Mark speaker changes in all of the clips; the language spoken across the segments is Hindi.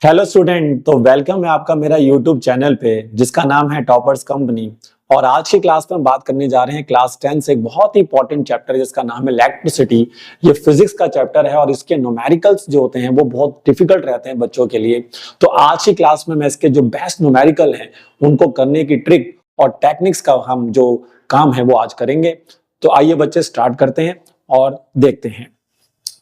Speaker 1: हेलो स्टूडेंट, तो वेलकम है आपका मेरा यूट्यूब चैनल पे जिसका नाम है टॉपर्स कंपनी। और आज की क्लास में हम बात करने जा रहे हैं क्लास 10 से एक बहुत ही इंपॉर्टेंट चैप्टर जिसका नाम है इलेक्ट्रिसिटी। ये फिजिक्स का चैप्टर है और इसके न्यूमेरिकल्स जो होते हैं वो बहुत डिफिकल्ट रहते हैं बच्चों के लिए। तो आज की क्लास में मैं इसके जो बेस्ट न्यूमेरिकल हैं उनको करने की ट्रिक और टेक्निक्स का हम जो काम है वो आज करेंगे। तो आइए बच्चे स्टार्ट करते हैं और देखते हैं।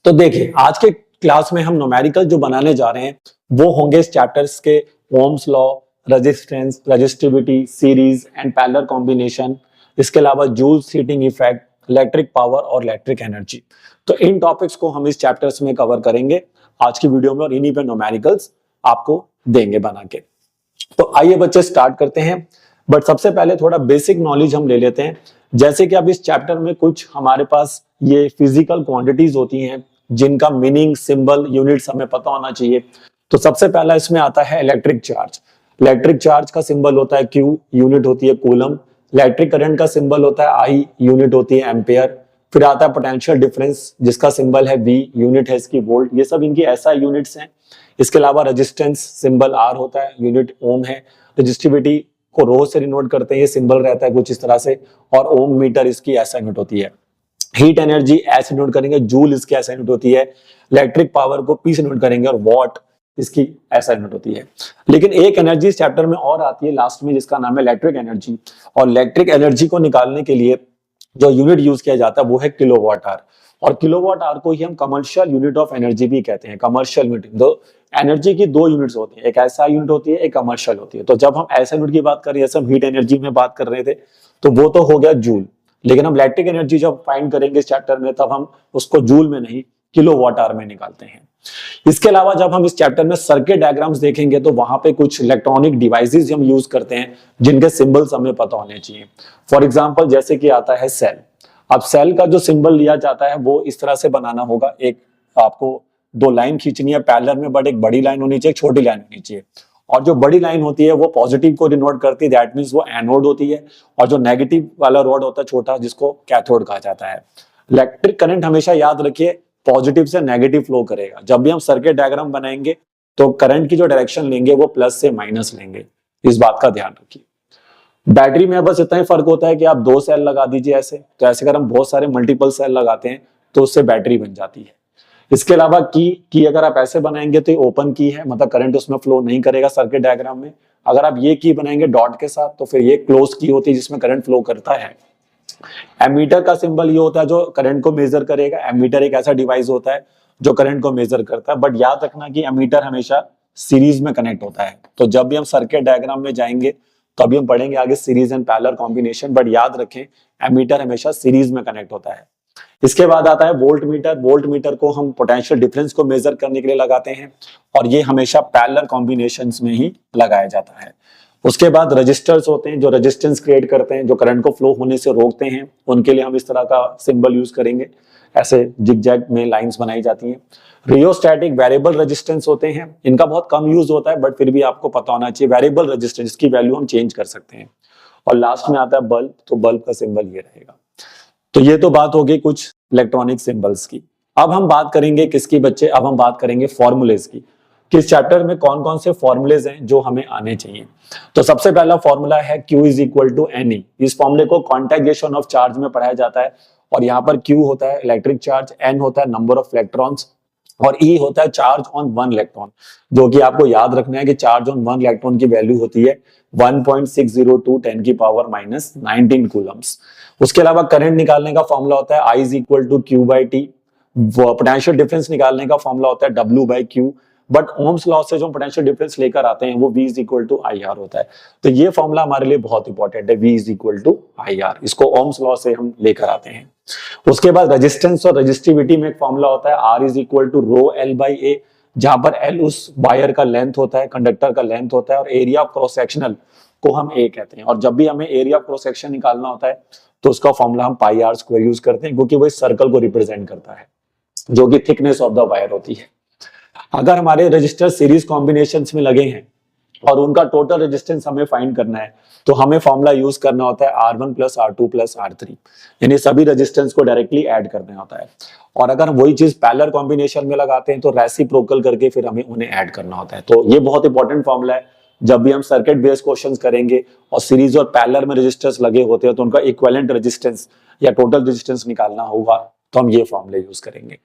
Speaker 1: तो देखिए, आज के क्लास में हम न्यूमेरिकल जो बनाने जा रहे हैं वो होंगे इस चैप्टर्स के Ohm's law, resistance, resistivity, series and parallel combination. इसके अलावा Joule's heating effect, electric power और इलेक्ट्रिक एनर्जी। तो इन टॉपिक्स को हम इस चैप्टर्स में कवर करेंगे आज की वीडियो में और इन्हीं पे न्यूमेरिकल्स आपको देंगे बना के। तो आइए बच्चे स्टार्ट करते हैं। बट सबसे पहले थोड़ा बेसिक नॉलेज हम ले लेते हैं। जैसे कि अब इस चैप्टर में कुछ हमारे पास ये फिजिकल क्वांटिटीज होती हैं जिनका मीनिंग, सिंबल, यूनिट्स हमें पता होना चाहिए। तो सबसे पहला इसमें आता है इलेक्ट्रिक चार्ज। इलेक्ट्रिक चार्ज का सिंबल होता है Q, यूनिट होती है कूलम। इलेक्ट्रिक करंट का सिंबल होता है I, यूनिट होती है एम्पेयर। फिर आता है पोटेंशियल डिफरेंस जिसका सिंबल है V, यूनिट है इसकी वोल्ट। ये सब इनकी ऐसा यूनिट्स हैं। इसके अलावा रेजिस्टेंस सिंबल R होता है, यूनिट ओम है। रेजिस्टिविटी को रो से डिनोट करते हैं, ये सिंबल रहता है कुछ इस तरह से। और ओम मीटर इसकी ऐसा यूनिट होती है। हीट एनर्जी ऐसे नोट करेंगे, जूल इसकी ऐसा यूनिट होती है। इलेक्ट्रिक पावर को पी से नोट करेंगे और वॉट इसकी ऐसा यूनिट होती है। लेकिन एक एनर्जी इस चैप्टर में और आती है लास्ट में जिसका नाम है इलेक्ट्रिक एनर्जी। और इलेक्ट्रिक एनर्जी को निकालने के लिए जो यूनिट यूज किया जाता है वो है किलोवाट आवर। और किलोवाट आवर को ही हम कमर्शियल यूनिट ऑफ एनर्जी भी कहते हैं। कमर्शियल यूनिट, दो एनर्जी की दो यूनिट्स होती है, एक ऐसा यूनिट होती है, एक कमर्शियल होती है। तो जब हम ऐसा यूनिट की बात कर रहे हैं, जैसे हम हीट एनर्जी में बात कर रहे थे, तो वो तो हो गया जूल। लेकिन हम इलेक्ट्रिक एनर्जी जब फाइंड करेंगे इस चैप्टर में तब हम उसको जूल में नहीं किलोवाट आवर में निकालते हैं। इसके अलावा जब हम इस चैप्टर में सर्किट डायग्राम्स देखेंगे तो वहां पे कुछ इलेक्ट्रॉनिक डिवाइसेस हम यूज करते हैं जिनके सिंबल्स हमें पता होने चाहिए। फॉर एग्जांपल जैसे कि आता है सेल। अब सेल का जो सिंबल लिया जाता है वो इस तरह से बनाना होगा। एक आपको दो लाइन खींचनी है पैरेलल में, बट एक बड़ी लाइन होनी चाहिए, एक छोटी लाइन होनी चाहिए। और जो बड़ी लाइन होती है वो पॉजिटिव को डिनोट करती है, दैट मींस वो एनोड होती है। और जो नेगेटिव वाला रॉड होता है छोटा, जिसको कैथोड कहा जाता है। इलेक्ट्रिक करंट हमेशा याद रखिए पॉजिटिव से नेगेटिव फ्लो करेगा। जब भी हम सर्किट डायग्राम बनाएंगे तो करंट की जो डायरेक्शन लेंगे वो प्लस से माइनस लेंगे, इस बात का ध्यान रखिए। बैटरी में बस इतना ही फर्क होता है कि आप दो सेल लगा दीजिए ऐसे, तो ऐसे अगर हम बहुत सारे मल्टीपल सेल लगाते हैं तो उससे बैटरी बन जाती है। इसके अलावा की अगर आप ऐसे बनाएंगे तो ये ओपन की है, मतलब करंट उसमें फ्लो नहीं करेगा सर्किट डायग्राम में। अगर आप ये की बनाएंगे डॉट के साथ तो फिर ये क्लोज की होती है जिसमें करंट फ्लो करता है। एमीटर का सिंबल ये होता है जो करंट को मेजर करेगा। एमीटर एक ऐसा डिवाइस होता है जो करंट को मेजर करता है, बट याद रखना कि एमीटर हमेशा सीरीज में कनेक्ट होता है। तो जब भी हम सर्किट डायग्राम में जाएंगे तो अभी हम पढ़ेंगे आगे series and parallel combination, but याद रखें एमीटर हमेशा सीरीज में कनेक्ट होता है। इसके बाद आता है वोल्ट मीटर। वोल्ट मीटर को हम पोटेंशियल डिफरेंस को मेजर करने के लिए लगाते हैं और ये हमेशा पैरेलल कॉम्बिनेशंस में ही लगाया जाता है। उसके बाद रजिस्टर्स होते हैं जो रेजिस्टेंस क्रिएट करते हैं, जो करंट को फ्लो होने से रोकते हैं। उनके लिए हम इस तरह का सिंबल यूज करेंगे, ऐसे जिगजैग में लाइंस बनाई जाती हैं। रियोस्टैटिक वेरिएबल रेजिस्टेंस होते हैं, इनका बहुत कम यूज होता है बट फिर भी आपको पता होना चाहिए। वेरिएबल रेजिस्टेंस की वैल्यू हम चेंज कर सकते हैं। और लास्ट में आता है बल्ब, तो बल्ब का सिंबल ये रहेगा। तो ये तो बात होगी कुछ इलेक्ट्रॉनिक सिंबल्स की। अब हम बात करेंगे किसकी बच्चे, अब हम बात करेंगे फॉर्मूलेज की। किस चैप्टर में कौन कौन से फॉर्मूलेज हैं जो हमें आने चाहिए। तो सबसे पहला फॉर्मूला है Q is equal to NE। इस फॉर्मूले को क्वांटाइजेशन ऑफ चार्ज में पढ़ाया जाता है। और यहाँ पर Q होता है इलेक्ट्रिक चार्ज, N होता है नंबर ऑफ इलेक्ट्रॉन्स और E होता है चार्ज ऑन वन इलेक्ट्रॉन। जो कि आपको याद रखना है कि चार्ज ऑन वन इलेक्ट्रॉन की वैल्यू होती है 1.602 10 की पावर माइनस 19 कूलम्स। उसके अलावा करंट निकालने का फॉर्मूला होता है I is equal to Q by T. Potential difference निकालने का फॉर्मूला होता है W by Q। But Ohm's law से जो पोटेंशियल डिफरेंस लेकर आते हैं वो V is equal to IR होता है। तो ये फॉर्मूला हमारे लिए बहुत इंपॉर्टेंट है, V is equal to IR। इसको ओम्स लॉ से हम लेकर आते हैं। उसके बाद रेजिस्टेंस और रेजिस्टिविटी में एक फॉर्मूला होता है R is equal to rho L by A, जहां पर L उस वायर का लेंथ होता है, कंडक्टर का लेंथ होता है, और एरिया ऑफ क्रॉस सेक्शनल को हम A कहते हैं। और जब भी हमें एरिया ऑफ क्रॉस सेक्शन निकालना होता है तो उसका फॉर्मूला हम पाई आर स्क्वायर यूज करते हैं, क्योंकि वो इस सर्कल को रिप्रेजेंट करता है जो कि थिकनेस ऑफ द वायर होती है। अगर हमारे रजिस्टर सीरीज कॉम्बिनेशंस में लगे हैं और उनका टोटल रेजिस्टेंस हमें फाइंड करना है, तो हमें फॉर्मूला यूज करना होता है R1 plus R2 plus R3, यानी सभी रेजिस्टेंस को डायरेक्टली ऐड करना होता है। और अगर हम वही चीज पैरेलल कॉम्बिनेशन में लगाते हैं तो रेसिप्रोकल करके फिर हमें उन्हें ऐड करना होता है। तो ये बहुत इंपॉर्टेंट फॉर्मूला है। जब भी हम सर्किट बेस्ड क्वेश्चंस करेंगे और सीरीज और पैरेलल में रेजिस्टर्स लगे होते हैं तो उनका इक्विवेलेंट रेजिस्टेंस या टोटल रेजिस्टेंस निकालना होगा, तो हम ये फॉर्मूले यूज करेंगे।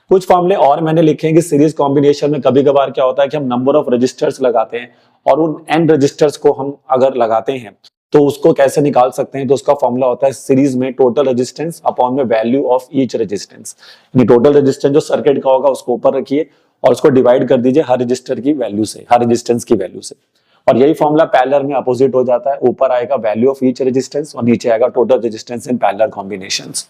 Speaker 1: कुछ फॉर्मूले और मैंने लिखे हैं कि सीरीज कॉम्बिनेशन में कभी कभार क्या होता है कि हम नंबर ऑफ रजिस्टर्स लगाते हैं और उन n रजिस्टर्स को हम अगर लगाते हैं तो उसको कैसे निकाल सकते हैं, तो उसका फॉर्मूला होता है सीरीज में टोटल रेजिस्टेंस अपॉन में वैल्यू ऑफ ईच रेजिस्टेंस। यानी टोटल रेजिस्टेंस जो सर्किट का होगा उसको ऊपर रखिए और उसको डिवाइड कर दीजिए हर रजिस्टर की वैल्यू से, हर रेजिस्टेंस की वैल्यू से। और यही फॉर्मूला पैरेलल में अपोजिट हो जाता है, ऊपर आएगा वैल्यू ऑफ ईच रेजिस्टेंस और नीचे आएगा total resistance in parallel combinations.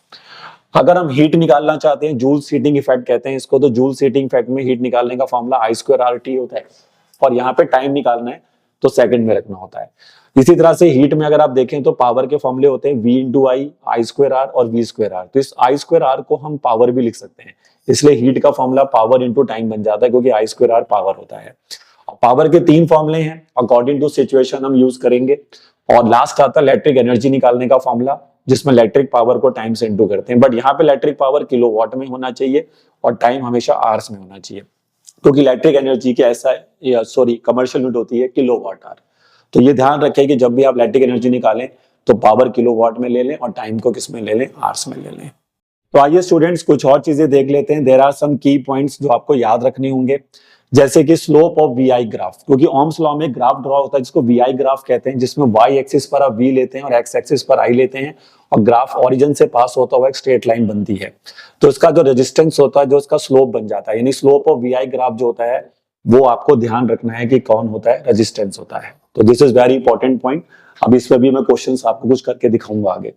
Speaker 1: अगर हम हीट निकालना चाहते हैं, जूल्स हीटिंग इफेक्ट कहते हैं इसको, तो जूल्स हीटिंग इफेक्ट में हीट निकालने का फॉर्मूला I2RT होता है और यहाँ पे टाइम निकालना है तो सेकंड में रखना होता है। इसी तरह से हीट में अगर आप देखें तो पावर के फॉर्मूले होते हैं V इंटू आई, I2R और V2R। तो इस I2R को हम पावर भी लिख सकते हैं, इसलिए हीट का फॉर्मूला पावर इंटू टाइम बन जाता है क्योंकि I2R पावर होता है। पावर के 3 फॉर्मूले हैं, अकॉर्डिंग टू सिचुएशन हम यूज करेंगे। और लास्ट आता है इलेक्ट्रिक एनर्जी निकालने का फॉर्मूला, जिसमें इलेक्ट्रिक पावर को टाइम से इंटू करते हैं। बट यहाँ पे इलेक्ट्रिक पावर किलोवाट में होना चाहिए और टाइम हमेशा आवर्स में होना चाहिए, क्योंकि इलेक्ट्रिक एनर्जी की कमर्शियल यूनिट होती है किलोवाट आवर। तो ये ध्यान रखें कि जब भी आप इलेक्ट्रिक एनर्जी निकालें तो पावर किलोवाट में ले लें और टाइम को किस में ले लें, आवर्स में ले लें। तो आइए स्टूडेंट्स कुछ और चीजें देख लेते हैं। देयर आर सम की पॉइंट्स जो आपको याद रखने होंगे, जैसे कि slope of V I graph, क्योंकि ओम्स लॉ में ग्राफ ड्रॉ होता है जिसको वी आई ग्राफ कहते हैं, जिसमें वाई एक्सिस पर आप वी लेते हैं और एक्स एक्सिस पर आई लेते हैं और ग्राफ ओरिजिन से पास होता हुआ एक स्ट्रेट लाइन बनती है। तो इसका जो रेजिस्टेंस होता है, जो इसका स्लोप बन जाता है, यानी slope of V I graph जो होता है वो आपको ध्यान रखना है कि कौन होता है, रेजिस्टेंस होता है। तो this is very important point. अब इस पर भी मैं क्वेश्चंस आपको कुछ करके दिखाऊंगा आगे।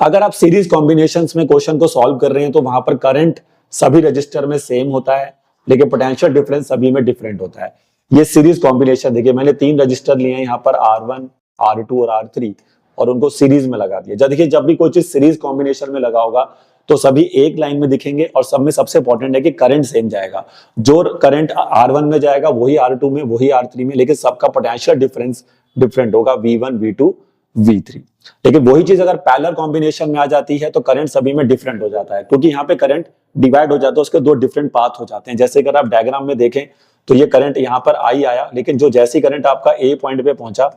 Speaker 1: अगर आप सीरीज कॉम्बिनेशंस में क्वेश्चन को सॉल्व कर रहे हैं तो वहां पर करंट सभी रजिस्टर में सेम होता है, लेकिन पोटेंशियल डिफरेंस सभी में डिफरेंट होता है। ये सीरीज कॉम्बिनेशन देखिए, मैंने 3 रजिस्टर लिए हैं यहाँ पर R1, R2 और R3 और उनको सीरीज में लगा दिया। देखिए जब भी कोई चीज सीरीज कॉम्बिनेशन में लगा होगा तो सभी एक लाइन में दिखेंगे और सब में सबसे इंपॉर्टेंट है कि करंट सेम जाएगा। जो करंट R1 में जाएगा वही R2 में, वही R3 में, लेकिन सबका पोटेंशियल डिफरेंस डिफरेंट होगा, V1, V2, V3। लेकिन वही चीज अगर पैरेलल कॉम्बिनेशन में आ जाती है तो करंट सभी में डिफरेंट हो जाता है, क्योंकि यहाँ पे करंट डिवाइड हो जाता है, उसके 2 डिफरेंट पाथ हो जाते हैं। जैसे अगर आप डायग्राम में देखें तो ये करंट यहाँ पर I आया, लेकिन जो जैसी करंट आपका A पॉइंट पे पहुंचा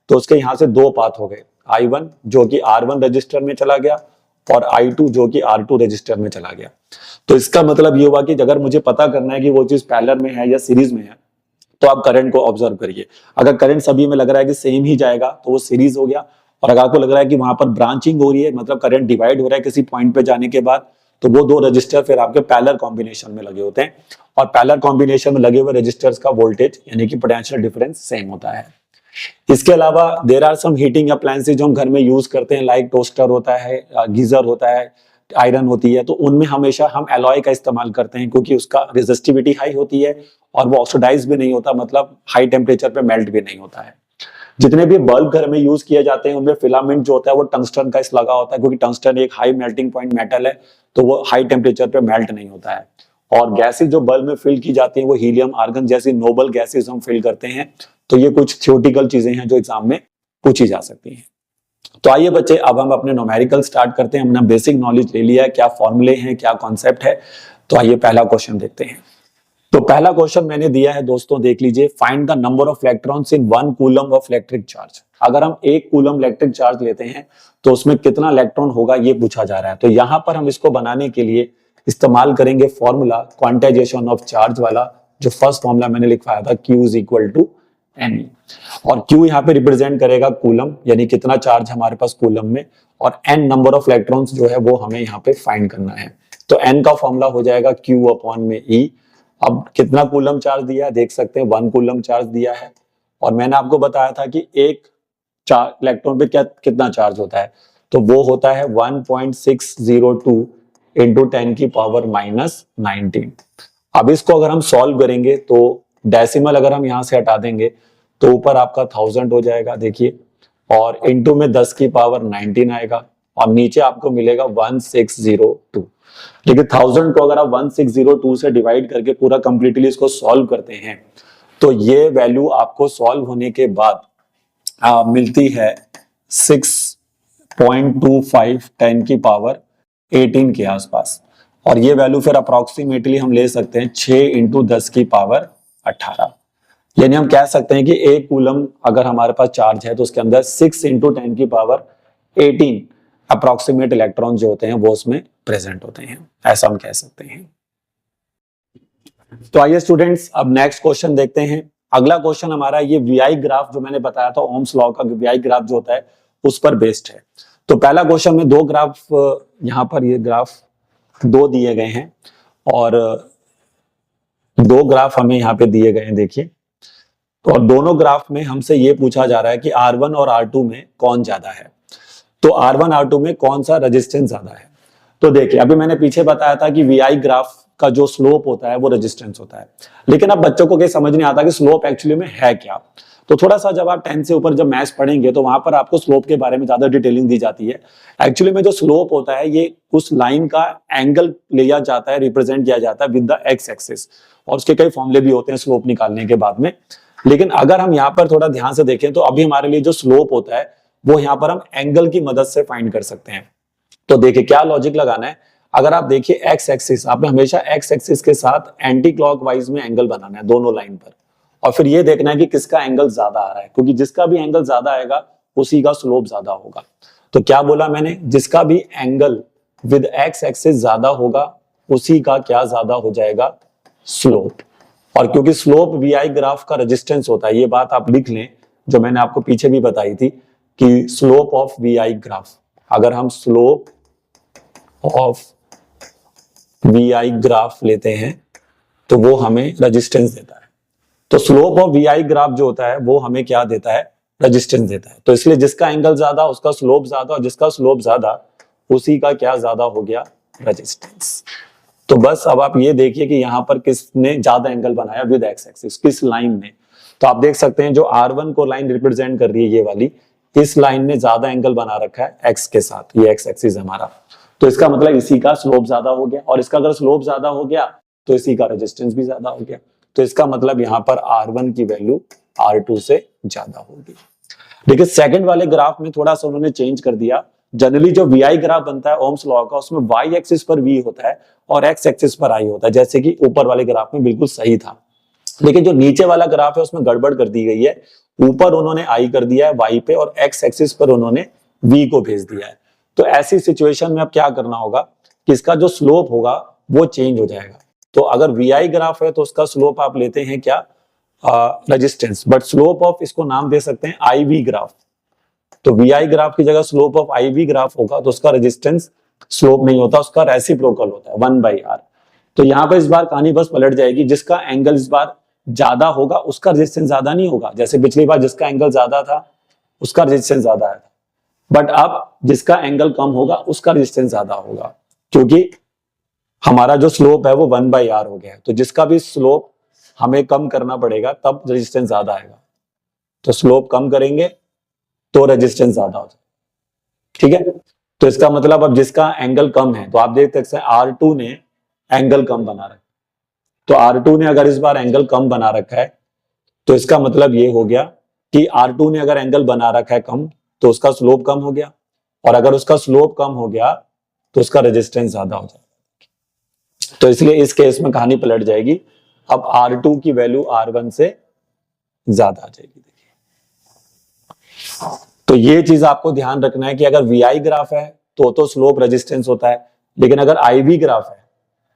Speaker 1: तो उसके यहाँ से 2 पाथ हो गए, I1 जो कि R1 रजिस्टर में चला गया और I2 जो कि R2 रजिस्टर में चला गया। तो इसका मतलब ये हुआ कि अगर मुझे पता करना है कि वो चीज पैरेलल में है या सीरीज में है तो आप करंट को ऑब्जर्व करिए। अगर करंट सभी में लग रहा है कि सेम ही जाएगा तो वो सीरीज हो गया, और अगर आपको लग रहा है कि वहां पर ब्रांचिंग हो रही है, मतलब करंट डिवाइड हो रहा है किसी पॉइंट पे जाने के बाद, तो वो 2 रजिस्टर फिर आपके पैरेलल कॉम्बिनेशन में लगे होते हैं और पैरेलल कॉम्बिनेशन में लगे हुए रजिस्टर्स का वोल्टेज यानी कि पोटेंशियल डिफरेंस सेम होता है। इसके अलावा there are some heating appliances जो हम घर में यूज करते हैं, लाइक टोस्टर होता है, गीजर होता है, आयरन होती है, तो उनमें हमेशा हम एलॉय का इस्तेमाल करते हैं क्योंकि उसका रेजिस्टिविटी हाई होती है और वो ऑक्सीडाइज भी नहीं होता, मतलब हाई टेम्परेचर पे मेल्ट भी नहीं होता है। जितने भी बल्ब घर में यूज किए जाते हैं उनमें फिलामेंट जो होता है वो टंगस्टन का इस लगा होता है, क्योंकि टंगस्टन एक हाई मेल्टिंग पॉइंट मेटल है तो वो हाई टेम्परेचर पे मेल्ट नहीं होता है। और गैसेस जो बल्ब में फिल की जाती है वो हीलियम, आर्गन जैसी नोबल गैसेस हम फिल करते हैं। तो ये कुछ थ्योरेटिकल चीजें हैं जो एग्जाम में पूछी जा सकती हैं। तो आइए बच्चे, अब हम अपने न्यूमेरिकल स्टार्ट करते हैं। हमने बेसिक नॉलेज ले लिया है, क्या फॉर्मूले हैं, क्या कॉन्सेप्ट है। तो आइए पहला क्वेश्चन देखते हैं। तो पहला क्वेश्चन मैंने दिया है दोस्तों, देख लीजिए, find the number of electrons in 1 coulomb of electric charge. अगर हम 1 कूलम इलेक्ट्रिक चार्ज लेते हैं तो उसमें कितना इलेक्ट्रॉन होगा ये पूछा जा रहा है। तो यहां पर हम इसको बनाने के लिए इस्तेमाल करेंगे फॉर्मूला क्वांटाइजेशन ऑफ चार्ज वाला, जो फर्स्ट फॉर्मूला मैंने लिखवाया था, Q is equal to N। और Q यहाँ पे रिप्रेजेंट करेगा कूलम, यानी कितना चार्ज हमारे पास कूलम में, और N नंबर ऑफ इलेक्ट्रॉन्स जो है वो हमें यहाँ पे फाइंड करना है। तो N का फॉर्मूला हो जाएगा Q अपॉन में E। अब कितना कूलम चार्ज दिया है देख सकते हैं, 1 कूलम चार्ज दिया है, और मैंने आपको बताया था कि एक इलेक्ट्रॉन पे कितना चार्ज होता है, तो वो होता है 1.602 इंटू 10 की पावर माइनस 19। अब इसको अगर हम सॉल्व करेंगे तो डेसिमल अगर हम यहां से हटा देंगे तो ऊपर आपका 1000 हो जाएगा, देखिए, और इंटू में 10 की पावर 19 आएगा और नीचे आपको मिलेगा 1602। लेकिन 1000 को अगर आप 1602 से डिवाइड करके पूरा कंप्लीटली इसको सॉल्व करते हैं तो ये वैल्यू आपको सॉल्व होने के बाद मिलती है 6.25 10 की पावर 18 के आसपास। और ये वैल्यू फिर अप्रोक्सीमेटली हम ले सकते हैं 6 इंटू 10 की पावर 18। यानी हम कह सकते हैं कि एक कूलम अगर हमारे पास चार्ज है तो उसके अंदर 6 इंटू 10 की पावर 18 अप्रोक्सीमेट इलेक्ट्रॉन जो होते हैं वो उसमें प्रेजेंट होते हैं, ऐसा हम कह सकते हैं। तो आइए स्टूडेंट्स अब नेक्स्ट क्वेश्चन देखते हैं। अगला क्वेश्चन हमारा ये वीआई ग्राफ जो मैंने बताया था, ओम्स लॉ का वीआई ग्राफ जो होता है उस पर बेस्ड है। तो पहला क्वेश्चन में दो ग्राफ, यहां पर ये ग्राफ दो दिए गए हैं और दो ग्राफ हमें यहाँ पे दिए गए हैं, देखिए। और दोनों ग्राफ में हमसे ये पूछा जा रहा है कि R1 और R2 में कौन ज्यादा है। तो R1 R2 में कौन सा रेजिस्टेंस ज्यादा है। तो देखिए अभी मैंने पीछे बताया था कि वीआई ग्राफ का जो स्लोप होता है वो रेजिस्टेंस होता है, लेकिन अब बच्चों को कहीं समझ नहीं आता कि स्लोप एक्चुअली में है क्या। तो थोड़ा सा जब आप 10 से ऊपर जब मैथ्स पढ़ेंगे तो वहां पर आपको स्लोप के बारे में ज्यादा डिटेलिंग दी जाती है। एक्चुअली में जो स्लोप होता है ये उस लाइन का एंगल लिया जाता है, रिप्रेजेंट किया जाता है विद द एक्स एक्सिस, और उसके कई फॉर्मूले भी होते हैं स्लोप निकालने के बाद में। लेकिन अगर हम यहाँ पर थोड़ा ध्यान से देखें तो अभी हमारे लिए जो स्लोप होता है वो यहाँ पर हम एंगल की मदद से फाइंड कर सकते हैं। तो देखिए क्या लॉजिक लगाना है। अगर आप देखिए एक्स एक्सिस, आपने हमेशा एक्स एक्सिस के साथ एंटी क्लॉकवाइज में एंगल बनाना है दोनों लाइन पर, और फिर ये देखना है कि किसका एंगल ज्यादा आ रहा है, क्योंकि जिसका भी एंगल ज्यादा आएगा उसी का स्लोप ज्यादा होगा। तो क्या बोला मैंने, जिसका भी एंगल विद एक्स एक्सिस ज्यादा होगा उसी का क्या ज्यादा हो जाएगा, स्लोप। और क्योंकि स्लोप वीआई ग्राफ का रेजिस्टेंस होता है, ये बात आप लिख लें जो मैंने आपको पीछे भी बताई थी कि स्लोप ऑफ वीआई ग्राफ, अगर हम स्लोप ऑफ वीआई ग्राफ लेते हैं तो वो हमें रेजिस्टेंस देता है। तो स्लोप ऑफ वीआई ग्राफ जो होता है वो हमें क्या देता है, रेजिस्टेंस देता है। तो इसलिए जिसका एंगल ज्यादा उसका स्लोप ज्यादा, और जिसका स्लोप ज्यादा उसी का क्या ज्यादा हो गया, रेजिस्टेंस। तो बस अब आप ये देखिए कि यहाँ पर किसने ज्यादा एंगल बनाया विद एक्स एक्सिस, किस लाइन ने। तो आप देख सकते हैं जो R1 को लाइन रिप्रेजेंट कर रही है ये वाली, इस लाइन ने ज्यादा एंगल बना रखा है एक्स के साथ, ये एक्स एक्सिस हमारा। तो इसका मतलब इसी का स्लोप ज्यादा हो गया, और इसका अगर स्लोप ज्यादा हो गया तो इसी का रेजिस्टेंस भी ज्यादा हो गया। तो इसका मतलब यहाँ पर R1 की वैल्यू R2 से ज्यादा होगी। देखिए सेकंड वाले ग्राफ में थोड़ा सा उन्होंने चेंज कर दिया। जनरली जो वीआई ग्राफ बनता है ओम्स लॉ का, उसमें वाई एक्सिस पर वी होता है और एक्स एक्सिस पर आई होता है, जैसे कि ऊपर वाले ग्राफ में बिल्कुल सही था। लेकिन जो नीचे वाला ग्राफ है उसमें गड़बड़ कर दी गई है। ऊपर उन्होंने आई कर दिया है वाई पे और एक्स एक्सिस पर उन्होंने वी को भेज दिया है। तो ऐसी सिचुएशन में अब क्या करना होगा कि इसका जो स्लोप होगा वो चेंज हो जाएगा। तो अगर वीआई ग्राफ है तो उसका स्लोप आप लेते हैं क्या, रेजिस्टेंस, बट स्लोप ऑफ इसको नाम दे सकते हैं आईवी ग्राफ। तो वीआई ग्राफ की जगह स्लोप ऑफ आईवी ग्राफ होगा तो उसका रेजिस्टेंस स्लोप नहीं होता, उसका रेसिप्रोकल होता है 1/r। तो यहाँ पर इस बार कहानी बस पलट जाएगी, जिसका एंगल इस बार ज्यादा होगा उसका रेजिस्टेंस ज्यादा नहीं होगा। जैसे पिछली बार जिसका एंगल ज्यादा था उसका रेजिस्टेंस ज्यादा आया था, बट अब जिसका एंगल कम होगा उसका रेजिस्टेंस ज्यादा होगा, क्योंकि हमारा जो स्लोप है वो 1/r हो गया है। तो जिसका भी स्लोप हमें कम करना पड़ेगा तब रेजिस्टेंस ज्यादा आएगा। तो स्लोप कम करेंगे तो रेजिस्टेंस ज्यादा हो जाएगा, ठीक है। तो इसका मतलब अब जिसका एंगल कम है, तो आप देख सकते हैं R2 ने एंगल कम बना रखा है। तो R2 ने अगर इस बार एंगल कम बना रखा है तो इसका मतलब ये हो गया कि R2 ने अगर एंगल बना रखा है कम तो उसका स्लोप कम हो गया, और अगर उसका स्लोप कम हो गया तो उसका रेजिस्टेंस ज्यादा हो जाएगा। तो इसलिए इस केस में कहानी पलट जाएगी, अब R2 की वैल्यू R1 से ज्यादा आ जाएगी। देखिए तो ये चीज आपको ध्यान रखना है कि अगर वीआई ग्राफ है तो स्लोप रेजिस्टेंस होता है, लेकिन अगर आईवी ग्राफ है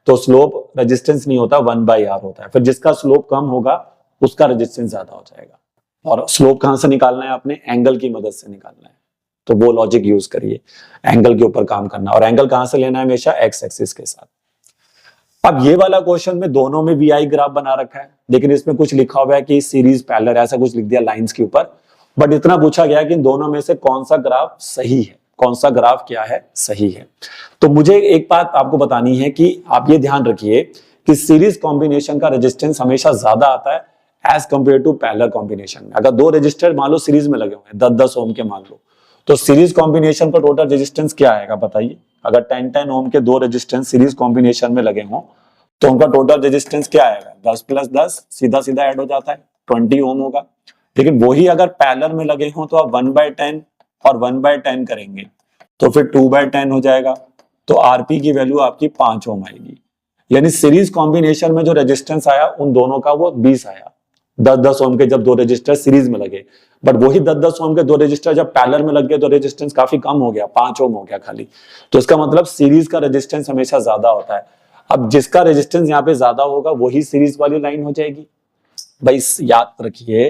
Speaker 1: तो स्लोप रेजिस्टेंस नहीं होता, 1/r होता है। फिर जिसका स्लोप कम होगा उसका रेजिस्टेंस ज्यादा हो जाएगा। और स्लोप कहां से निकालना है, आपने एंगल की मदद से निकालना है। तो वो लॉजिक यूज करिए, एंगल के ऊपर काम करना, और एंगल कहां से लेना है, हमेशा एक्स एक्सिस के साथ। अब ये वाला क्वेश्चन में दोनों में वीआई ग्राफ बना रखा है, लेकिन इसमें कुछ लिखा हुआ है कि सीरीज पैरेलल, ऐसा कुछ लिख दिया लाइंस के ऊपर। बट इतना पूछा गया कि इन दोनों में से कौन सा ग्राफ सही है, कौन सा ग्राफ क्या है, सही है। तो मुझे एक बात आपको बतानी है कि आप ये ध्यान रखिए कि सीरीज कॉम्बिनेशन का रेजिस्टेंस हमेशा ज्यादा आता है as compare to parallel combination में। अगर दो रजिस्टर मान लो सीरीज में लगे हुए हैं 10-10 ओम के मान लो, तो सीरीज कॉम्बिनेशन का टोटल रेजिस्टेंस क्या आएगा बताइए। अगर 10-10 ओम के दो रेजिस्टेंस सीरीज कॉम्बिनेशन में लगे हों तो उनका टोटल रेजिस्टेंस क्या आएगा, 10 + 10 सीधा सीधा ऐड हो जाता है 20 ओम होगा। लेकिन वही अगर पैरेलल में लगे हों तो आप 1/10 और 1/10 करेंगे तो फिर 2/10 हो जाएगा। तो आरपी की वैल्यू आपकी 5 ओम आएगी। यानी सीरीज कॉम्बिनेशन में जो रेजिस्टेंस आया उन दोनों का वो 20 आया, 10-10 ओम के जब दो रजिस्टर सीरीज में लगे। बट वही 10-10 ओम के दो रजिस्टर जब पैरेलल में लग गए तो रेजिस्टेंस काफी कम हो गया, 5 ओम हो गया खाली। तो इसका मतलब सीरीज का रेजिस्टेंस हमेशा ज्यादा होता है। अब जिसका रेजिस्टेंस यहाँ पे ज्यादा होगा वही सीरीज वाली लाइन हो जाएगी। भाई याद रखिए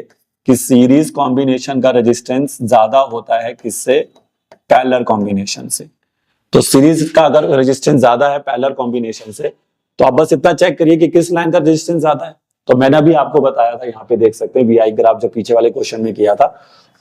Speaker 1: कि सीरीज कॉम्बिनेशन का रेजिस्टेंस ज्यादा होता है किससे, पैरेलल कॉम्बिनेशन से। तो सीरीज का अगर रेजिस्टेंस ज्यादा है पैरेलल कॉम्बिनेशन से तो आप बस इतना चेक करिए कि किस लाइन का रेजिस्टेंस ज्यादा है। तो मैंने अभी आपको बताया था, यहाँ पे देख सकते हैं वीआई ग्राफ जो पीछे वाले क्वेश्चन में किया था।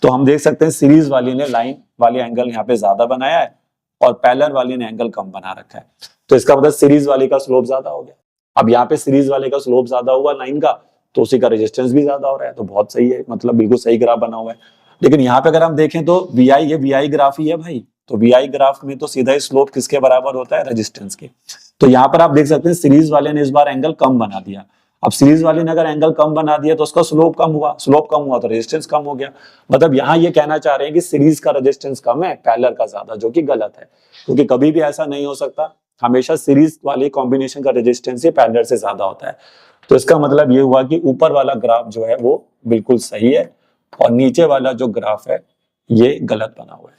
Speaker 1: तो हम देख सकते हैं सीरीज वाली ने लाइन वाली एंगल यहाँ पे ज्यादा बनाया है और पैरेलल वाली ने एंगल कम बना रखा है। तो इसका मतलब सीरीज वाली का स्लोप ज्यादा हो गया। अब यहाँ पे सीरीज वाले का स्लोप ज्यादा हुआ लाइन का तो उसी का रेजिस्टेंस भी ज्यादा हो रहा है। तो बहुत सही है, मतलब बिल्कुल सही ग्राफ बना हुआ है। लेकिन यहाँ पे अगर हम देखें तो वीआई, ये वीआई ग्राफ ही है भाई। तो वीआई ग्राफ में तो सीधा ही स्लोप किसके बराबर होता है, रेजिस्टेंस के। तो यहाँ पर आप देख सकते हैं सीरीज वाले ने इस बार एंगल कम बना दिया। अब सीरीज वाले ने अगर एंगल कम बना दिया तो उसका स्लोप कम हुआ, स्लोप कम हुआ तो रेजिस्टेंस कम हो गया। मतलब यहाँ ये कहना चाह रहे हैं कि सीरीज का रेजिस्टेंस कम है पैरेलल का ज्यादा, जो कि गलत है। क्योंकि कभी भी ऐसा नहीं हो सकता, हमेशा सीरीज वाले कॉम्बिनेशन का रेजिस्टेंस ही पैरेलल से ज्यादा होता है। तो इसका मतलब ये हुआ कि ऊपर वाला ग्राफ जो है वो बिल्कुल सही है और नीचे वाला जो ग्राफ है ये गलत बना हुआ है।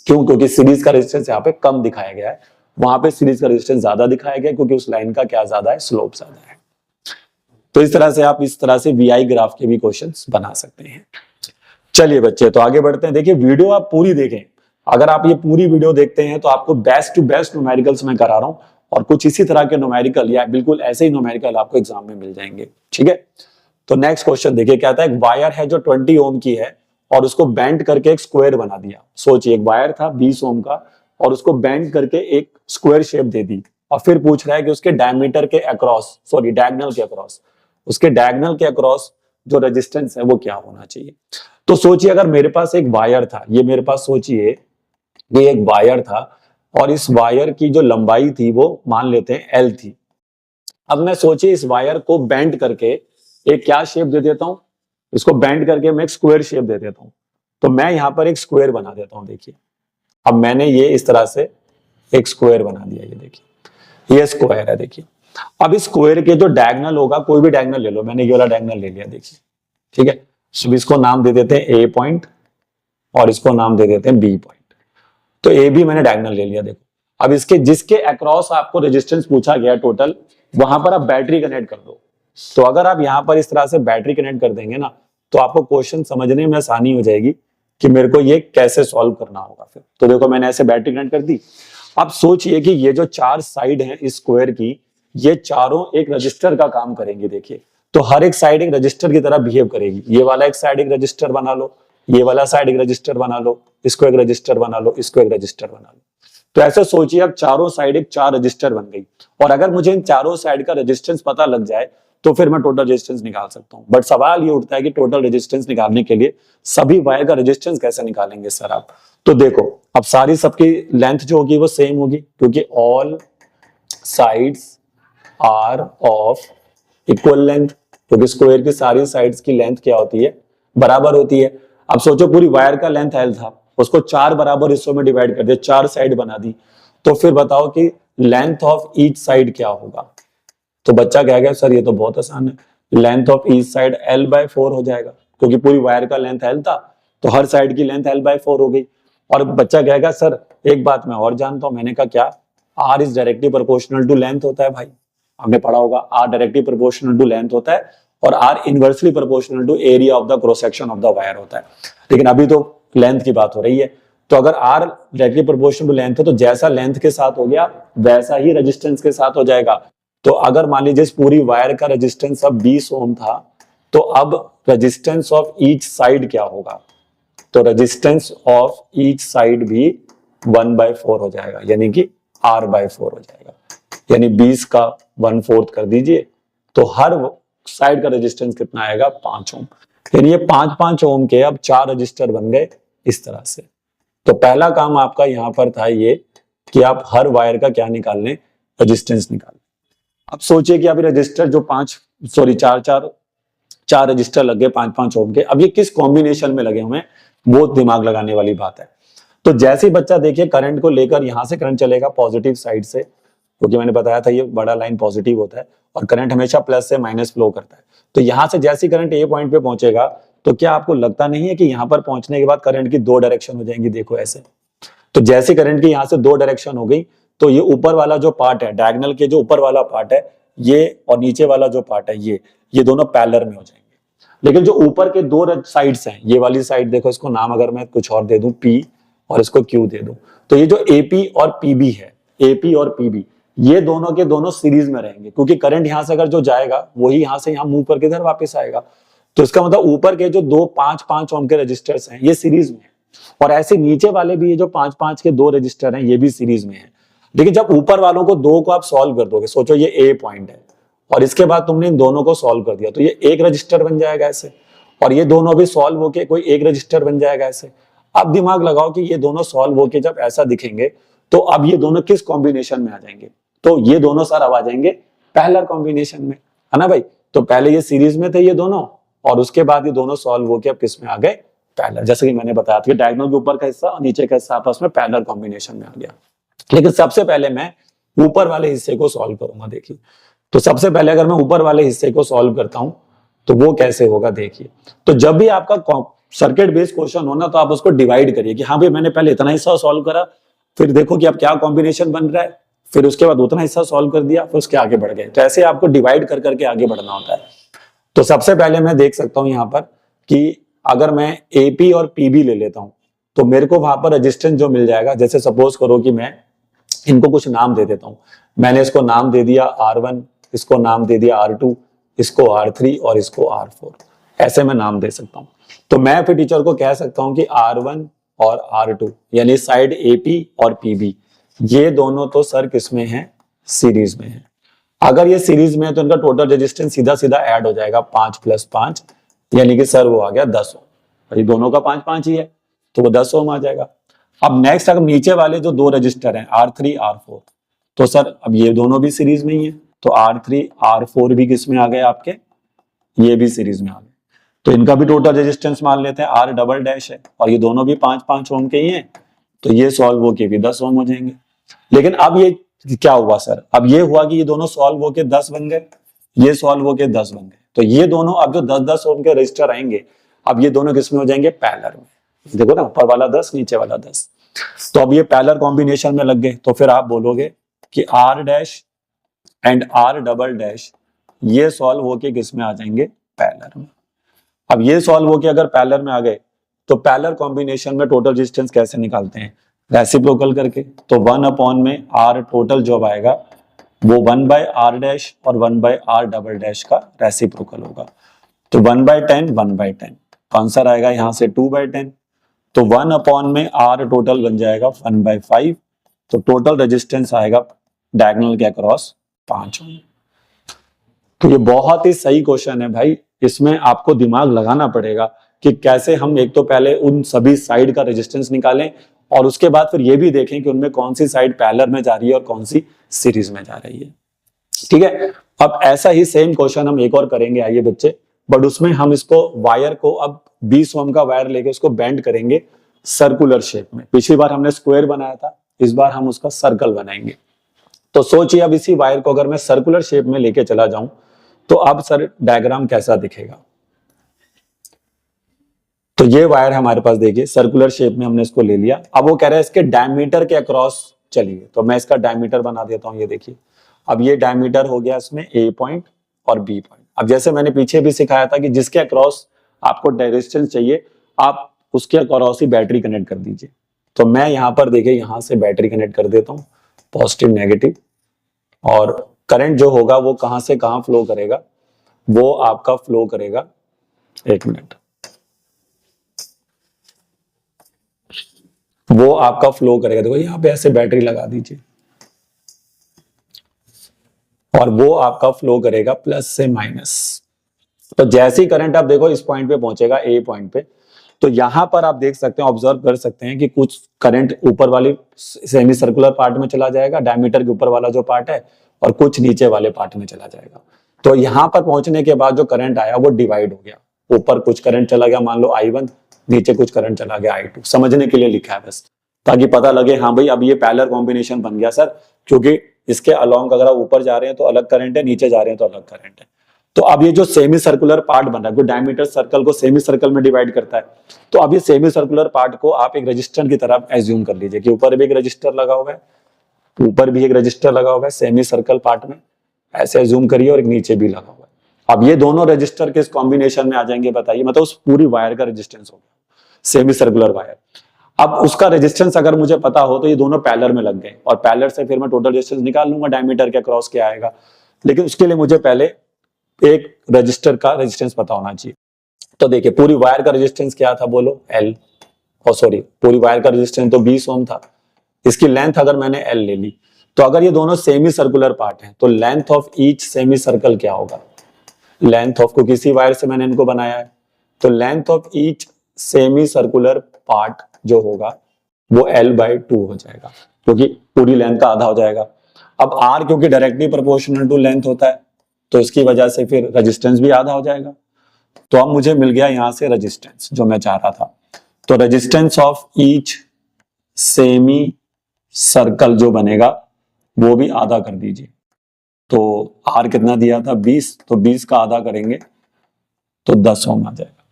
Speaker 1: क्यों? क्योंकि सीरीज का रेजिस्टेंस यहाँ पे कम दिखाया गया है, वहां पे सीरीज का रेजिस्टेंस ज्यादा दिखाया गया क्योंकि उस लाइन का क्या ज्यादा है, स्लोप ज्यादा है। तो इस तरह से आप इस तरह से वीआई ग्राफ के भी क्वेश्चंस बना सकते हैं। चलिए बच्चे तो आगे बढ़ते हैं। देखिए वीडियो आप पूरी देखें, अगर आप ये पूरी वीडियो देखते हैं तो आपको बेस्ट टू बेस्ट न्यूमेरिकल्स मैं करा रहा हूं और कुछ इसी तरह के न्यूमेरिकल या बिल्कुल ऐसे ही न्यूमेरिकल आपको एग्जाम में मिल जाएंगे। ठीक है, तो नेक्स्ट क्वेश्चन देखिए, कहता है एक वायर है जो 20 ओम की है और उसको बेंड करके एक स्क्वायर बना दिया। सोचिए एक वायर था 20 ओम का और उसको बेंड करके एक स्क्वायर शेप दे दी और फिर पूछ रहा है कि उसके डायमीटर के अक्रॉस, सॉरी डायगोनल के अक्रॉस, उसके डायगोनल के अक्रॉस जो रेजिस्टेंस है वो क्या होना चाहिए। तो सोचिए अगर मेरे पास एक वायर था, ये मेरे पास सोचिए ये एक वायर था और इस वायर की जो लंबाई थी वो मान लेते हैं एल थी। अब मैं सोचिए इस वायर को बेंड करके एक क्या शेप दे देता हूं, इसको बेंड करके मैं एक स्क्वायर शेप दे देता हूं। तो मैं यहां पर एक स्क्वायर बना देता हूं। देखिए अब मैंने ये इस तरह से एक स्क्वायर बना दिया, ये देखिए ये स्क्वायर है। देखिए अब इस स्क्वायर के जो डायगोनल होगा, कोई भी डायगोनल ले लो, मैंने ये वाला डायगोनल ले लिया। देखिए ठीक है, तो इसको नाम दे देते हैं ए पॉइंट और इसको नाम दे देते हैं बी पॉइंट। तो ए भी मैंने डायगोनल ले लिया। देखो अब इसके जिसके अक्रॉस आपको रेजिस्टेंस पूछा गया टोटल, वहां पर आप बैटरी कनेक्ट कर दो। तो अगर आप यहां पर इस तरह से बैटरी कनेक्ट कर देंगे ना तो आपको क्वेश्चन समझने में आसानी हो जाएगी कि मेरे को ये कैसे सॉल्व करना होगा। फिर तो देखो मैंने ऐसे बैटरी कनेक्ट कर दी। अब सोचिए कि ये जो चार साइड है इस स्क्वायर की, ये चारों एक रजिस्टर का काम करेंगे। देखिए तो हर एक साइड एक रजिस्टर की तरह बिहेव करेगी। ये वाला एक साइड एक रजिस्टर बना लो, ये वाला साइड एक रजिस्टर बना लो, इसको एक रजिस्टर बना लो, इसको एक रजिस्टर बना लो। तो ऐसे सोचिए अब चारों साइड एक चार रजिस्टर बन गई और अगर मुझे इन चारों साइड का रेजिस्टेंस पता लग जाए तो फिर मैं टोटल रेजिस्टेंस निकाल सकता हूं। बट सवाल ये उठता है कि टोटल रेजिस्टेंस निकालने के लिए सभी वायर का रेजिस्टेंस कैसे निकालेंगे सर आप। तो देखो अब सारी सबकी लेंथ जो होगी वो सेम होगी क्योंकि all sides are of equal length, क्योंकि स्क्वायर की सारी साइड्स की लेंथ क्या होती है, बराबर होती है। अब सोचो पूरी वायर का लेंथ एल था, उसको चार बराबर हिस्सों में डिवाइड कर दिया, चार साइड बना दी। तो फिर बताओ कि लेंथ ऑफ ईच साइड क्या होगा। तो बच्चा कहेगा सर ये तो बहुत आसान है, length of each side L/4 हो जाएगा क्योंकि पूरी वायर का लेंथ L था तो हर साइड की लेंथ L/4 हो गई। और बच्चा कहेगा सर एक बात मैं और जानता हूं। मैंने कहा क्या, R is directly proportional to length होता है भाई, हमने पढ़ा होगा R directly proportional to length होता है और R inversely proportional to area of the cross section of the wire होता है। लेकिन अभी तो लेंथ की बात हो रही है, तो अगर R directly proportional to length है तो जैसा लेंथ के साथ हो गया वैसा ही रेजिस्टेंस के साथ हो जाएगा। तो अगर मान लीजिए इस पूरी वायर का रेजिस्टेंस अब 20 ओम था तो अब रेजिस्टेंस ऑफ ईच साइड क्या होगा, तो रेजिस्टेंस ऑफ ईच साइड भी 1/4 हो जाएगा, यानी कि R/4 हो जाएगा। यानी 20 का 1/4 कर दीजिए तो हर साइड का रेजिस्टेंस कितना आएगा, 5 ओम। यानी ये 5-5 ओम के अब 4 रजिस्टर बन गए इस तरह से। तो पहला काम आपका यहां पर था ये कि आप हर वायर का क्या निकाल लें, रेजिस्टेंस निकाल लें। अब सोचिए कि अभी रजिस्टर जो चार रजिस्टर लगे 5-5 ओम के, अब ये किस कॉम्बिनेशन में लगे हुए हैं, वो दिमाग लगाने वाली बात है। तो जैसे ही बच्चा देखिए करंट को लेकर यहां से करंट चलेगा पॉजिटिव साइड से, क्योंकि मैंने बताया था ये बड़ा लाइन पॉजिटिव होता है और करंट हमेशा प्लस से माइनस फ्लो करता है। तो यहां से जैसे ही करंट ए पॉइंट पे पहुंचेगा, तो क्या आपको लगता नहीं है कि यहां पर पहुंचने के बाद करंट की दो डायरेक्शन हो जाएंगी, देखो ऐसे। तो जैसे करंट की यहां से दो डायरेक्शन हो गई, तो ये ऊपर वाला जो पार्ट है, डायगोनल के जो ऊपर वाला पार्ट है ये, और नीचे वाला जो पार्ट है ये दोनों पैरेलल में हो जाएंगे। लेकिन जो ऊपर के दो साइड्स हैं, ये वाली साइड देखो, इसको नाम अगर मैं कुछ और दे दूं P और इसको Q दे दूं, तो ये जो AP और PB है, AP और PB, ये दोनों के दोनों सीरीज में रहेंगे, क्योंकि करंट यहां से अगर जो जाएगा वही यहां से यहां मूव करके इधर वापस आएगा। तो इसका मतलब ऊपर के जो दो 5-5 ओम के रजिस्टर्स हैं ये सीरीज में है, और ऐसे नीचे वाले भी ये जो 5-5 के दो रजिस्टर हैं ये भी सीरीज में है। लेकिन जब ऊपर वालों को दो को आप सॉल्व कर दोगे, सोचो ये ए पॉइंट है और इसके बाद तुमने इन दोनों को सॉल्व कर दिया, तो ये एक रजिस्टर बन जाएगा ऐसे, और ये दोनों भी सॉल्व होके कोई एक रजिस्टर बन जाएगा ऐसे। अब दिमाग लगाओ कि ये दोनों सॉल्व होके जब ऐसा दिखेंगे, तो अब ये दोनों किस कॉम्बिनेशन में आ जाएंगे, तो ये दोनों सर अब आ जाएंगे पैरेलल कॉम्बिनेशन में, है ना भाई। तो पहले ये सीरीज में थे ये दोनों, और उसके बाद ये दोनों सॉल्व होके अब किस में आ गए, पैरेलल। जैसे कि मैंने बताया था, डायगोनल के ऊपर का हिस्सा और नीचे का हिस्सा आपस में पैरेलल कॉम्बिनेशन में आ गया। लेकिन सबसे पहले मैं ऊपर वाले हिस्से को सॉल्व करूंगा, देखिए। तो सबसे पहले अगर मैं ऊपर वाले हिस्से को सॉल्व करता हूं तो वो कैसे होगा, देखिए। तो जब भी आपका सर्किट बेस्ड क्वेश्चन हो ना, तो आप उसको डिवाइड करिए कि हाँ भाई मैंने पहले इतना हिस्सा सॉल्व करा, फिर देखो कि अब क्या कॉम्बिनेशन बन रहा है, फिर उसके बाद उतना हिस्सा सॉल्व कर दिया, फिर उसके आगे बढ़ गए। तो ऐसे आपको डिवाइड कर करके आगे बढ़ना होता है। तो सबसे पहले मैं देख सकता हूं यहाँ पर कि अगर मैं AP और PB ले लेता हूं, तो मेरे को वहां पर रेजिस्टेंस जो मिल जाएगा, जैसे सपोज करो कि मैं इनको कुछ नाम दे देता हूं। मैंने इसको नाम दे दिया R1, इसको नाम दे दिया R2, इसको R3 और इसको R4, ऐसे मैं नाम दे सकता हूं। तो मैं फिर टीचर को कह सकता हूं कि R1 और R2 यानी साइड AP और PB, ये दोनों तो सर किसमें है, सीरीज में है। अगर ये सीरीज में है तो इनका टोटल रेजिस्टेंस सीधा सीधा ऐड हो जाएगा 5 + 5, यानी कि सर वो आ गया 10 ओम। भाई दोनों का 5-5 ही है, तो वो 10 ओम आ जाएगा। अब नेक्स्ट अगर नीचे वाले जो दो रजिस्टर हैं R3 R4, तो सर अब ये दोनों भी सीरीज में ही है, तो R3 R4 भी किस में आ गए आपके, ये भी सीरीज में आ गए। तो इनका भी टोटल रेजिस्टेंस मान लेते हैं R" है, और ये दोनों भी 5-5 ओम के ही हैं, तो ये सॉल्व होके भी 10 ओम हो जाएंगे। लेकिन अब ये क्या हुआ सर, अब ये हुआ कि ये दोनों सॉल्व होके 10 बन गए, ये सॉल्व होके 10 बन गए, तो ये दोनों अब जो 10-10 ओम के रजिस्टर आएंगे, अब ये दोनों किसमें हो जाएंगे, पैरेलल में। देखो ना, ऊपर वाला 10 नीचे वाला 10, तो अब ये पैरेलल कॉम्बिनेशन में लग गए। तो फिर आप बोलोगे कि R' एंड R" ये सॉल्व होके किसमें आ जाएंगे, पैरेलल में। अब ये सॉल्व होके अगर पैरेलल में आ गए, तो पैरेलल कॉम्बिनेशन में टोटल रेजिस्टेंस कैसे निकालते हैं, रेसिप्रोकल करके। तो 1 में R टोटल जो आएगा वो 1/R' और 1/R" का रेसिप्रोकल होगा। तो 1/10 1/10, आंसर आएगा यहां से 2/10। तो 1 में R टोटल बन जाएगा 1/5, तो टोटल रेजिस्टेंस आएगा डायगोनल के अक्रॉस 5 ओम। तो ये बहुत ही सही क्वेश्चन है भाई, इसमें आपको दिमाग लगाना पड़ेगा कि कैसे हम एक तो पहले उन सभी साइड का रेजिस्टेंस निकालें, और उसके बाद फिर ये भी देखें कि उनमें कौन सी साइड पैरेलल में जा रही है और कौन सी सीरीज में जा रही है। ठीक है, अब ऐसा ही सेम क्वेश्चन हम एक और करेंगे, आइए बच्चे, बट उसमें हम इसको वायर को अब 20 ओम का वायर लेके उसको बेंड करेंगे सर्कुलर शेप में। पिछली बार हमने स्क्वायर बनाया था, इस बार हम उसका सर्कल बनाएंगे। तो सोचिए अब इसी वायर को अगर मैं सर्कुलर शेप में लेके चला जाऊं, तो अब सर डायग्राम कैसा दिखेगा। तो ये वायर हमारे पास, देखिए सर्कुलर शेप में हमने इसको ले लिया। अब वो कह रहा है इसके डायमीटर के अक्रॉस चलिए, तो मैं इसका डायमीटर बना देता हूं। ये देखिए, अब ये डायमीटर हो गया इसमें A पॉइंट और B पॉइंट। अब जैसे मैंने पीछे भी सिखाया था कि जिसके अक्रॉस आपको रेजिस्टेंस चाहिए, आप उसके अक्रॉस ही बैटरी कनेक्ट कर दीजिए। तो मैं यहाँ पर देखिए, यहाँ से बैटरी कनेक्ट कर देता हूँ, पॉजिटिव नेगेटिव, और करंट जो होगा वो कहां से कहां फ्लो करेगा, वो आपका फ्लो करेगा, एक मिनट, वो आपका फ्लो करेगा, देखो यहाँ पे ऐसे बैटरी लगा दीजिए, और वो आपका फ्लो करेगा प्लस से माइनस। तो जैसे ही करंट आप देखो इस पॉइंट पे पहुंचेगा, A पॉइंट पे, तो यहां पर आप देख सकते हैं, ऑब्जर्व कर सकते हैं कि कुछ करंट ऊपर वाली सेमी सर्कुलर पार्ट में चला जाएगा, डायमीटर के ऊपर वाला जो पार्ट है, और कुछ नीचे वाले पार्ट में चला जाएगा। तो यहाँ पर पहुंचने के बाद जो करंट आया वो डिवाइड हो गया, ऊपर कुछ करंट चला गया मान लो I1, नीचे कुछ करंट चला गया I2। समझने के लिए लिखा है बस, ताकि पता लगे हाँ भाई अब ये पैरेलल कॉम्बिनेशन बन गया सर, क्योंकि इसके अलोंग अगर आप ऊपर जा रहे हैं तो अलग करंट है, नीचे जा रहे हैं तो अलग करंट है। तो अब ये जो सेमी सर्कुलर पार्ट बन रहा है, डायमीटर सर्कल को सेमी सर्कल में डिवाइड करता है, तो अब ये सेमी सर्कुलर पार्ट को आप एक रजिस्टर की तरफ एज्यूम कर लीजिए कि ऊपर भी एक रजिस्टर लगा हुआ है, ऊपर भी एक रजिस्टर लगा हुआ है सेमी सर्कल पार्ट में, ऐसे एज्यूम करिए, और एक नीचे भी लगा हुआ है। अब ये दोनों रजिस्टर किस कॉम्बिनेशन में आ जाएंगे बताइए, मतलब उस पूरी वायर का रेजिस्टेंस हो गया सेमी सर्कुलर वायर। अब उसका रेजिस्टेंस अगर मुझे पता हो तो ये दोनों पैरेलल में लग गए, और पैरेलल से फिर मैं टोटल रेजिस्टेंस निकाल लूंगा डायमीटर के अक्रॉस क्या आएगा। लेकिन उसके लिए मुझे पहले एक रजिस्टर का रेजिस्टेंस पता होना चाहिए। तो देखिए पूरी वायर का रेजिस्टेंस क्या था बोलो, L, और सॉरी पूरी वायर का रेजिस्टेंस तो 20 ओम था। इसकी लेंथ अगर मैंने L ले ली, तो अगर ये दोनों सेमी सर्कुलर पार्ट हैं तो length of each semi circle क्या होगा, लेंथ ऑफ, क्योंकि इसी वायर से मैंने इनको बनाया है, तो length of each semi circular part जो होगा वो L/2 हो जाएगा, क्योंकि पूरी लेंथ का आधा हो जाएगा। अब R क्योंकि डायरेक्टली प्रोपोर्शनल टू लेंथ होता है, तो इसकी वजह से फिर रेजिस्टेंस भी आधा हो जाएगा। तो अब मुझे मिल गया यहां से रेजिस्टेंस जो मैं चाह रहा था। तो resistance of each semi circle जो बनेगा वो भी आधा कर दीजिए। तो R कितना दिया था 20, तो 20 का आधा करेंगे तो 10 ओम आ जाएगा।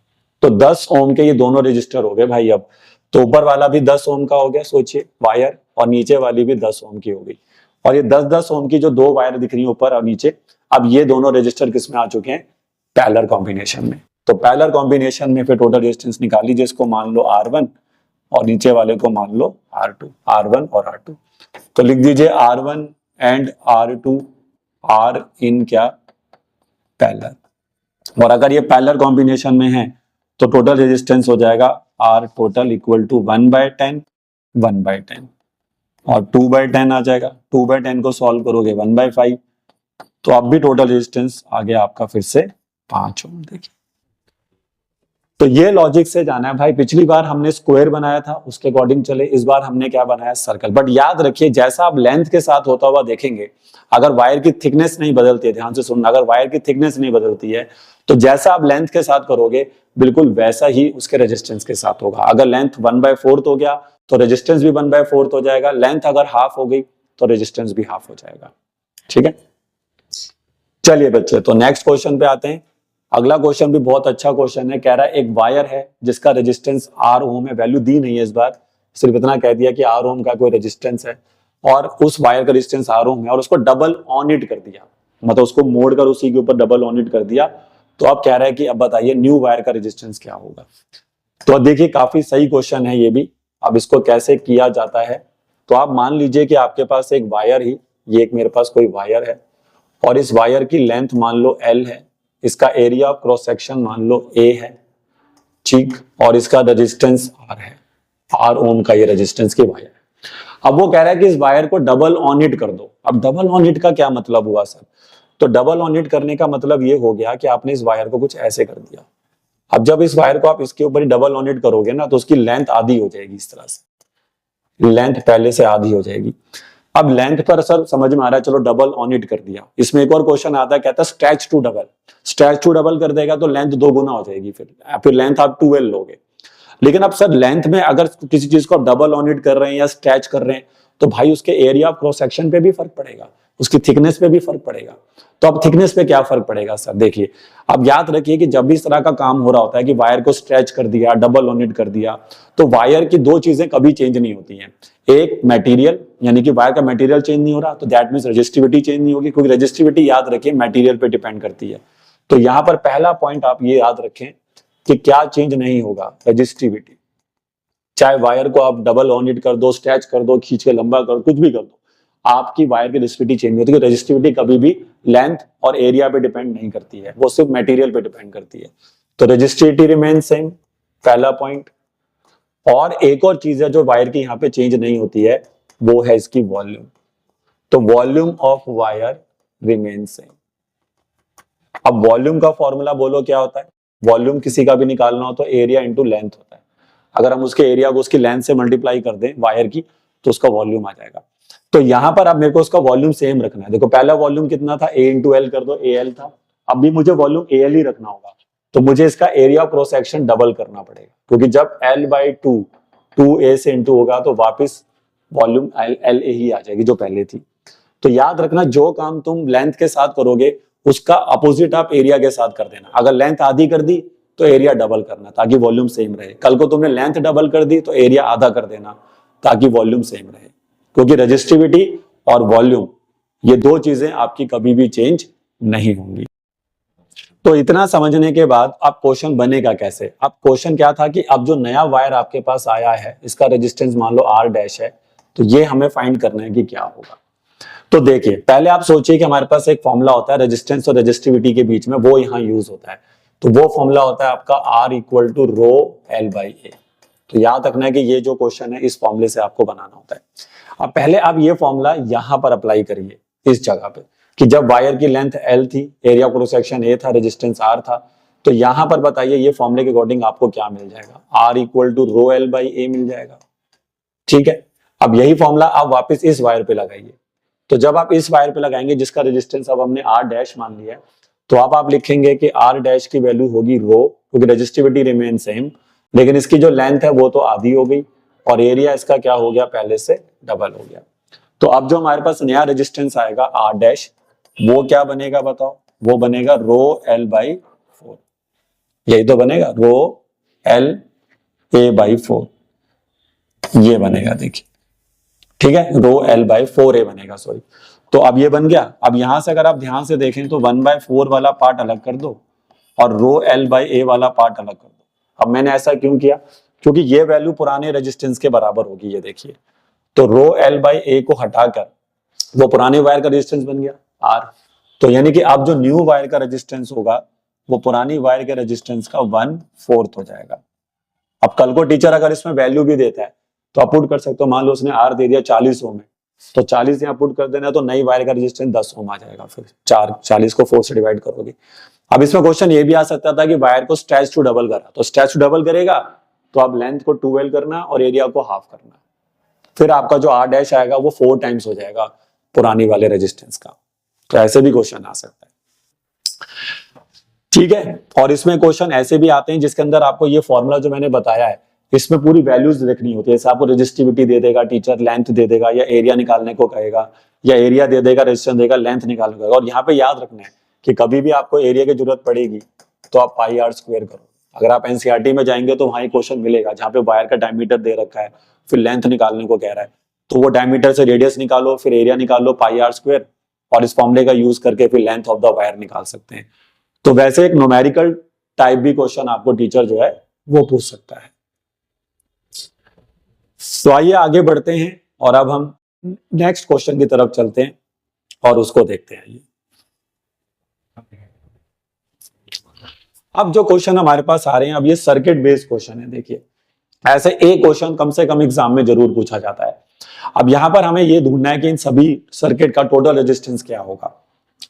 Speaker 1: तो 10 ओम के ये दोनों रजिस्टर हो गए भाई। अब तो ऊपर वाला भी 10 ओम का हो गया सोचिए वायर, और नीचे वाली भी 10 ओम की हो गई। और ये 10-10 ओम की जो दो वायर दिख रही है ऊपर और नीचे, अब ये दोनों रजिस्टर किस में आ चुके हैं, पैरेलल कॉम्बिनेशन में। तो पैरेलल कॉम्बिनेशन में फिर टोटल रेजिस्टेंस निकाल लीजिए, इसको मान लो R1 और नीचे वाले को मान लो R2, R1 और R2। तो लिख दीजिए R1 एंड R2 आर इन क्या, पैरेलल। और अगर ये पैरेलल कॉम्बिनेशन में है तो टोटल रेजिस्टेंस हो जाएगा R टोटल इक्वल टू 1/10 1/10, और 2/10 आ जाएगा। 2/10 को सॉल्व करोगे 1/5, तो अब भी टोटल रेजिस्टेंस आ गया आपका फिर से 5 ओम। देखिए तो ये लॉजिक से जाना है भाई। पिछली बार हमने स्क्वायर बनाया था उसके अकॉर्डिंग चले, इस बार हमने क्या बनाया, सर्कल। बट याद रखिए जैसा आप लेंथ के साथ होता हुआ देखेंगे, अगर वायर की थिकनेस नहीं बदलती है, ध्यान से सुनना, अगर वायर की थिकनेस नहीं बदलती है तो जैसा आप लेंथ के साथ करोगे बिल्कुल वैसा ही उसके रेजिस्टेंस के साथ होगा। अगर लेंथ 1/4 हो गया तो रेजिस्टेंस भी 1/4 हो जाएगा, लेंथ अगर हाफ हो गई तो रेजिस्टेंस भी हाफ हो जाएगा। ठीक है, चलिए बच्चे तो नेक्स्ट क्वेश्चन पे आते हैं। अगला क्वेश्चन भी बहुत अच्छा क्वेश्चन है। कह रहा है एक वायर है जिसका रेजिस्टेंस R ओम है, वैल्यू दी नहीं है इस बार, सिर्फ इतना कह दिया कि R ओम का कोई रेजिस्टेंस है, और उस वायर का रेजिस्टेंस R ओम है, और उसको डबल ऑन इट कर दिया, मतलब उसको मोड़कर उसी के ऊपर डबल ऑन इट कर दिया। तो अब कह रहा है कि अब बताइए न्यू वायर का रेजिस्टेंस क्या होगा। तो देखिए काफी सही क्वेश्चन है ये भी। अब इसको कैसे किया जाता है, तो आप मान लीजिए कि आपके पास एक वायर ही, ये एक मेरे पास कोई वायर है, और इस वायर की लेंथ मान लो L है, इसका एरिया ऑफ क्रॉस सेक्शन मान लो A है, ठीक, और इसका रेजिस्टेंस R है, R ओम का ये रेजिस्टेंस की वायर है। अब वो कह रहा है कि इस वायर को डबल ऑन इट कर दो। अब डबल ऑन इट का क्या मतलब हुआ सर, तो डबल ऑन इट करने का मतलब ये हो गया कि आपने इस वायर को कुछ ऐसे कर दिया। अब जब इस वायर को आप इसके ऊपर ही डबल ऑन इट करोगे ना, तो उसकी लेंथ आधी हो जाएगी, इस तरह से लेंथ पहले से आधी हो जाएगी। अब लेंथ पर सर समझ में आ रहा है, चलो डबल ऑन इट कर दिया। इसमें एक और क्वेश्चन आता है, कहता है stretch to double. Stretch to double कर देगा तो लेंथ 2 गुना हो जाएगी, फिर लेंथ आप 12 लोगे। लेकिन अब सर लेंथ में अगर किसी चीज को आप डबल ऑन इट कर रहे हैं या स्ट्रेच कर रहे हैं, तो भाई उसके एरिया ऑफ क्रॉस सेक्शन पे भी फर्क पड़ेगा, उसकी थिकनेस पे भी फर्क पड़ेगा। तो अब थिकनेस पे क्या फर्क पड़ेगा सर, देखिए अब याद रखिए कि जब भी इस तरह का काम हो रहा होता है कि वायर को स्ट्रेच कर दिया, डबल ऑन इट कर दिया, तो वायर की 2 चीजें कभी चेंज नहीं होती हैं। एक मटेरियल, यानी कि वायर का मटेरियल चेंज नहीं हो रहा, तो दैट मींस रेजिस्टिविटी चेंज नहीं होगी, क्योंकि रेजिस्टिविटी याद रखिए मटेरियल पे डिपेंड करती है। तो यहां पर पहला पॉइंट आप ये याद रखें कि क्या चेंज नहीं होगा, रेजिस्टिविटी। चाहे वायर को आप डबल ऑन इट कर दो, स्ट्रेच कर दो, खींच के लंबा कर दो, कुछ भी कर दो, आपकी वायर की रेजिस्टिविटी चेंज नहीं होती। रेजिस्टिविटी कभी भी लेंथ और एरिया पे डिपेंड नहीं करती है, वो सिर्फ मटेरियल पे डिपेंड करती है। तो रेजिस्टिविटी रिमेन सेम, पहला पॉइंट। और एक और चीज है जो वायर की यहाँ पे चेंज नहीं होती है, वो है इसकी वॉल्यूम। तो volume of wire remain same. अब वॉल्यूम का फॉर्मूला बोलो क्या होता है, वॉल्यूम किसी का भी निकालना हो तो एरिया इंटू लेंथ होता है। अगर हम उसके एरिया को उसकी लेंथ से मल्टीप्लाई कर दें वायर की, तो उसका वॉल्यूम आ जाएगा। तो यहां पर अब मेरे को उसका वॉल्यूम सेम रखना है। देखो पहला वॉल्यूम कितना था, ए इंटू एल कर दो, ए एल था। अब भी मुझे वॉल्यूम ए एल ही रखना होगा, तो मुझे इसका area of cross section double करना पड़ेगा, क्योंकि जब एल बाई टू ए से इंटू होगा तो वापिस वॉल्यूम एल ए ही आ जाएगी जो पहले थी। तो याद रखना, जो काम तुम लेंथ के साथ करोगे उसका अपोजिट आप एरिया के साथ कर देना। अगर लेंथ आधी कर दी तो एरिया डबल करना, ताकि वॉल्यूम सेम रहे। कल को तुमने लेंथ डबल कर दी तो एरिया आधा कर देना, ताकि वॉल्यूम सेम रहे। क्योंकि रजिस्टिविटी और वॉल्यूम ये दो चीजें आपकी कभी भी चेंज नहीं होंगी। तो इतना समझने के बाद अब क्वेश्चन बनेगा कैसे। अब क्वेश्चन क्या था कि अब जो नया वायर आपके पास आया है, इसका रेजिस्टेंस मान लो आर डैश है, तो ये हमें फाइंड करना है कि क्या होगा। तो देखिए, पहले आप सोचिए कि हमारे पास एक फॉर्मूला होता है रेजिस्टेंस और रेजिस्टिविटी के बीच में, वो यहाँ यूज होता है। तो वो फॉर्मूला होता है आपका R equal to rho L by A. तो याद रखना है कि ये जो क्वेश्चन है इस फॉर्मूले से आपको बनाना होता है। अब पहले आप ये फॉर्मूला यहां पर अप्लाई करिए इस जगह पे, कि जब वायर की लेंथ L थी, एरिया क्रॉस सेक्शन A था, रेजिस्टेंस R था, तो यहां पर बताइए ये फॉर्मूले के अकॉर्डिंग आपको क्या मिल जाएगा, R equal to rho L by A मिल जाएगा। ठीक है, अब यही फॉर्मूला आप वापस इस वायर पे लगाइए। तो जब आप इस वायर पे लगाएंगे जिसका रेजिस्टेंस अब हमने R डैश मान लिया है, तो अब आप लिखेंगे कि R डैश की वैल्यू होगी रो, क्योंकि रेजिस्टिविटी रिमेन सेम, लेकिन इसकी जो लेंथ है वो तो आधी हो गई और एरिया इसका क्या हो गया, पहले से डबल हो गया। तो अब जो हमारे पास नया रेजिस्टेंस आएगा R डैश, वो क्या बनेगा बताओ, वो बनेगा रो एल बाई 4। यही तो बनेगा, रो एल ए बाई 4 ये बनेगा। देखिए ठीक है, रो एल बाई 4 ए बनेगा, सॉरी। तो अब ये बन गया। अब यहां से अगर आप ध्यान से देखें तो 1/4 वाला पार्ट अलग कर दो और रो एल बाई ए वाला पार्ट अलग कर दो। अब मैंने ऐसा क्यों किया, क्योंकि ये वैल्यू पुराने रेजिस्टेंस के बराबर होगी। ये देखिए, तो रो एल बाई ए को हटाकर वो पुराने वायर का रेजिस्टेंस बन गया R। तो यानी कि अब जो न्यू वायर का रेजिस्टेंस होगा वो पुरानी वायर के रेजिस्टेंस का 1/4 हो जाएगा। अब कल को टीचर अगर इसमें वैल्यू भी देता है तो आप पुट कर सकते हो। मान लो उसने R दे दिया 40 ओम है, तो 40 यहाँ पुट कर देना, तो नई वायर का रेजिस्टेंस 10 ओम आ जाएगा। फिर 40 को 4 से डिवाइड करोगे। अब इसमें क्वेश्चन ये भी आ सकता था कि वायर को स्ट्रेच टू डबल करा, तो स्ट्रेच टू डबल करेगा तो आप लेंथ को 2L करना और एरिया को हाफ करना, फिर आपका जो R डैश आएगा वो 4 टाइम्स हो जाएगा पुरानी वाले रेजिस्टेंस का। तो ऐसे भी क्वेश्चन आ सकता है। ठीक है, और इसमें क्वेश्चन ऐसे भी आते हैं जिसके अंदर आपको ये फॉर्मूला जो मैंने बताया है इसमें पूरी वैल्यूज लिखनी होती है। जैसे आपको रेजिस्टिविटी दे देगा टीचर, लेंथ दे देगा, या एरिया निकालने को कहेगा, या एरिया दे देगा, रेजिस्टेंस देगा, लेंथ निकालने को कहेगा। और यहाँ पे याद रखना है कि कभी भी आपको एरिया की जरूरत पड़ेगी तो आप पाई आर स्क्वायर करो। अगर आप एनसीईआरटी में जाएंगे तो वहां क्वेश्चन मिलेगा जहाँ पे वायर का डायमीटर दे रखा है, फिर लेंथ निकालने को कह रहा है, तो वो डायमीटर से रेडियस निकालो, फिर एरिया निकालो पाई आर स्क्वायर, और इस फॉर्मूले का यूज करके फिर लेंथ ऑफ द वायर निकाल सकते हैं। तो वैसे एक न्यूमेरिकल टाइप भी क्वेश्चन आपको टीचर जो है वो पूछ सकता है। तो आइए आगे बढ़ते हैं और अब हम नेक्स्ट क्वेश्चन की तरफ चलते हैं और उसको देखते हैं। अब जो क्वेश्चन हमारे पास आ रहे हैं, अब ये सर्किट बेस्ड क्वेश्चन है। देखिए, ऐसे एक क्वेश्चन कम से कम एग्जाम में जरूर पूछा जाता है। अब यहां पर हमें ये ढूंढना है कि इन सभी सर्किट का टोटल रेजिस्टेंस क्या होगा।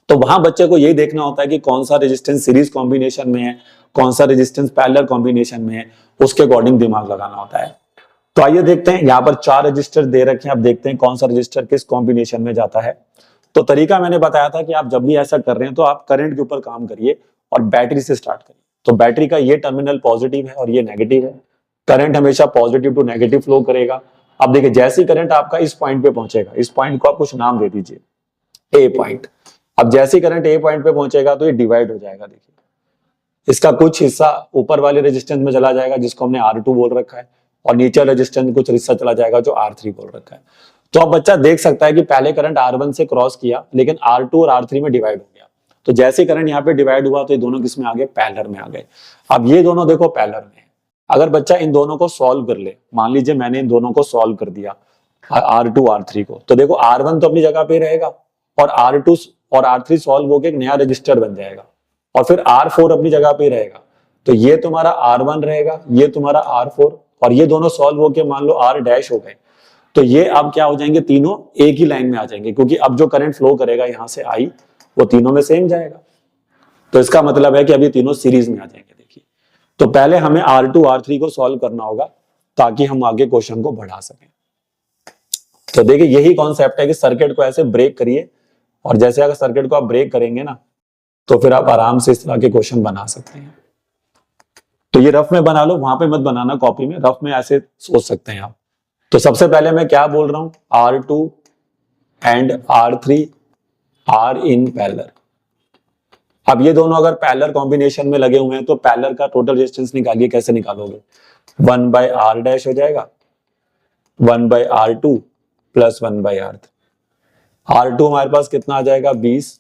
Speaker 1: तो वहां बच्चे को यही देखना होता है कि कौन सा रेजिस्टेंस सीरीज कॉम्बिनेशन में है, कौन सा रेजिस्टेंस पैरेलल कॉम्बिनेशन में है, उसके अकॉर्डिंग दिमाग लगाना होता है। तो आइए देखते हैं, यहाँ पर 4 रजिस्टर दे रखे हैं। अब देखते हैं कौन सा रजिस्टर किस कॉम्बिनेशन में जाता है। तो तरीका मैंने बताया था कि आप जब भी ऐसा कर रहे हैं तो आप करंट के ऊपर काम करिए और बैटरी से स्टार्ट करिए। तो बैटरी का ये टर्मिनल पॉजिटिव है और ये नेगेटिव है। करंट हमेशा पॉजिटिव टू नेगेटिव फ्लो करेगा। अब देखिए, जैसे ही करंट आपका इस पॉइंट पे पहुंचेगा, इस पॉइंट को आप कुछ नाम दे दीजिए, ए पॉइंट। अब जैसे ही करंट ए पॉइंट पे पहुंचेगा तो ये डिवाइड हो जाएगा। देखिए, इसका कुछ हिस्सा ऊपर वाले रेजिस्टेंस में चला जाएगा जिसको हमने R2 बोल रखा है, और नीचे रेजिस्टेंस में कुछ हिस्सा चला जाएगा जो R3 बोल रखा है। तो अब बच्चा देख सकता है कि पहले करंट R1 से क्रॉस किया, लेकिन R2 और R3 में डिवाइड हो गया। तो जैसे करंट यहाँ पे डिवाइड हुआ तो ये दोनों किस में आ गए, पैरेलल में आ गए। अब ये दोनों देखो पैरेलल में है। अगर बच्चा इन दोनों को सॉल्व कर ले, मान लीजिए मैंने इन दोनों को सॉल्व कर दिया, R2 R3 को, तो देखो R1 तो अपनी जगह पे रहेगा और R2 और R3 सॉल्व होकर एक नया रजिस्टर बन जाएगा, और फिर R4 अपनी जगह पे रहेगा। तो ये तुम्हारा R1 रहेगा, ये तुम्हारा R4, और ये दोनों सॉल्व होके मान लो R डैश हो गए। तो ये अब क्या हो जाएंगे, तीनों एक ही लाइन में आ जाएंगे, क्योंकि अब जो करंट फ्लो करेगा यहां से I वो तीनों में सेम जाएगा। तो इसका मतलब है कि अभी तीनों सीरीज में आ जाएंगे। देखिए, तो पहले हमें R2 R3 को सॉल्व करना होगा ताकि हम आगे क्वेश्चन को बढ़ा सकें। तो देखिए यही कॉन्सेप्ट है कि सर्किट को ऐसे ब्रेक करिए, और जैसे अगर सर्किट को आप ब्रेक करेंगे ना तो फिर आप आराम से इस तरह के क्वेश्चन बना सकते हैं। तो ये रफ में बना लो, वहां पे मत बनाना कॉपी में, रफ में ऐसे सोच सकते हैं आप। तो सबसे पहले मैं क्या बोल रहा हूं, R2 and R3 are in parallel. अब ये दोनों अगर पैरेलल कॉम्बिनेशन में लगे हुए हैं तो पैरेलल का टोटल रेजिस्टेंस निकालिए। कैसे निकालोगे, 1/R डैश हो जाएगा 1/R2 प्लस 1/R3। R2 हमारे पास कितना आ जाएगा 20,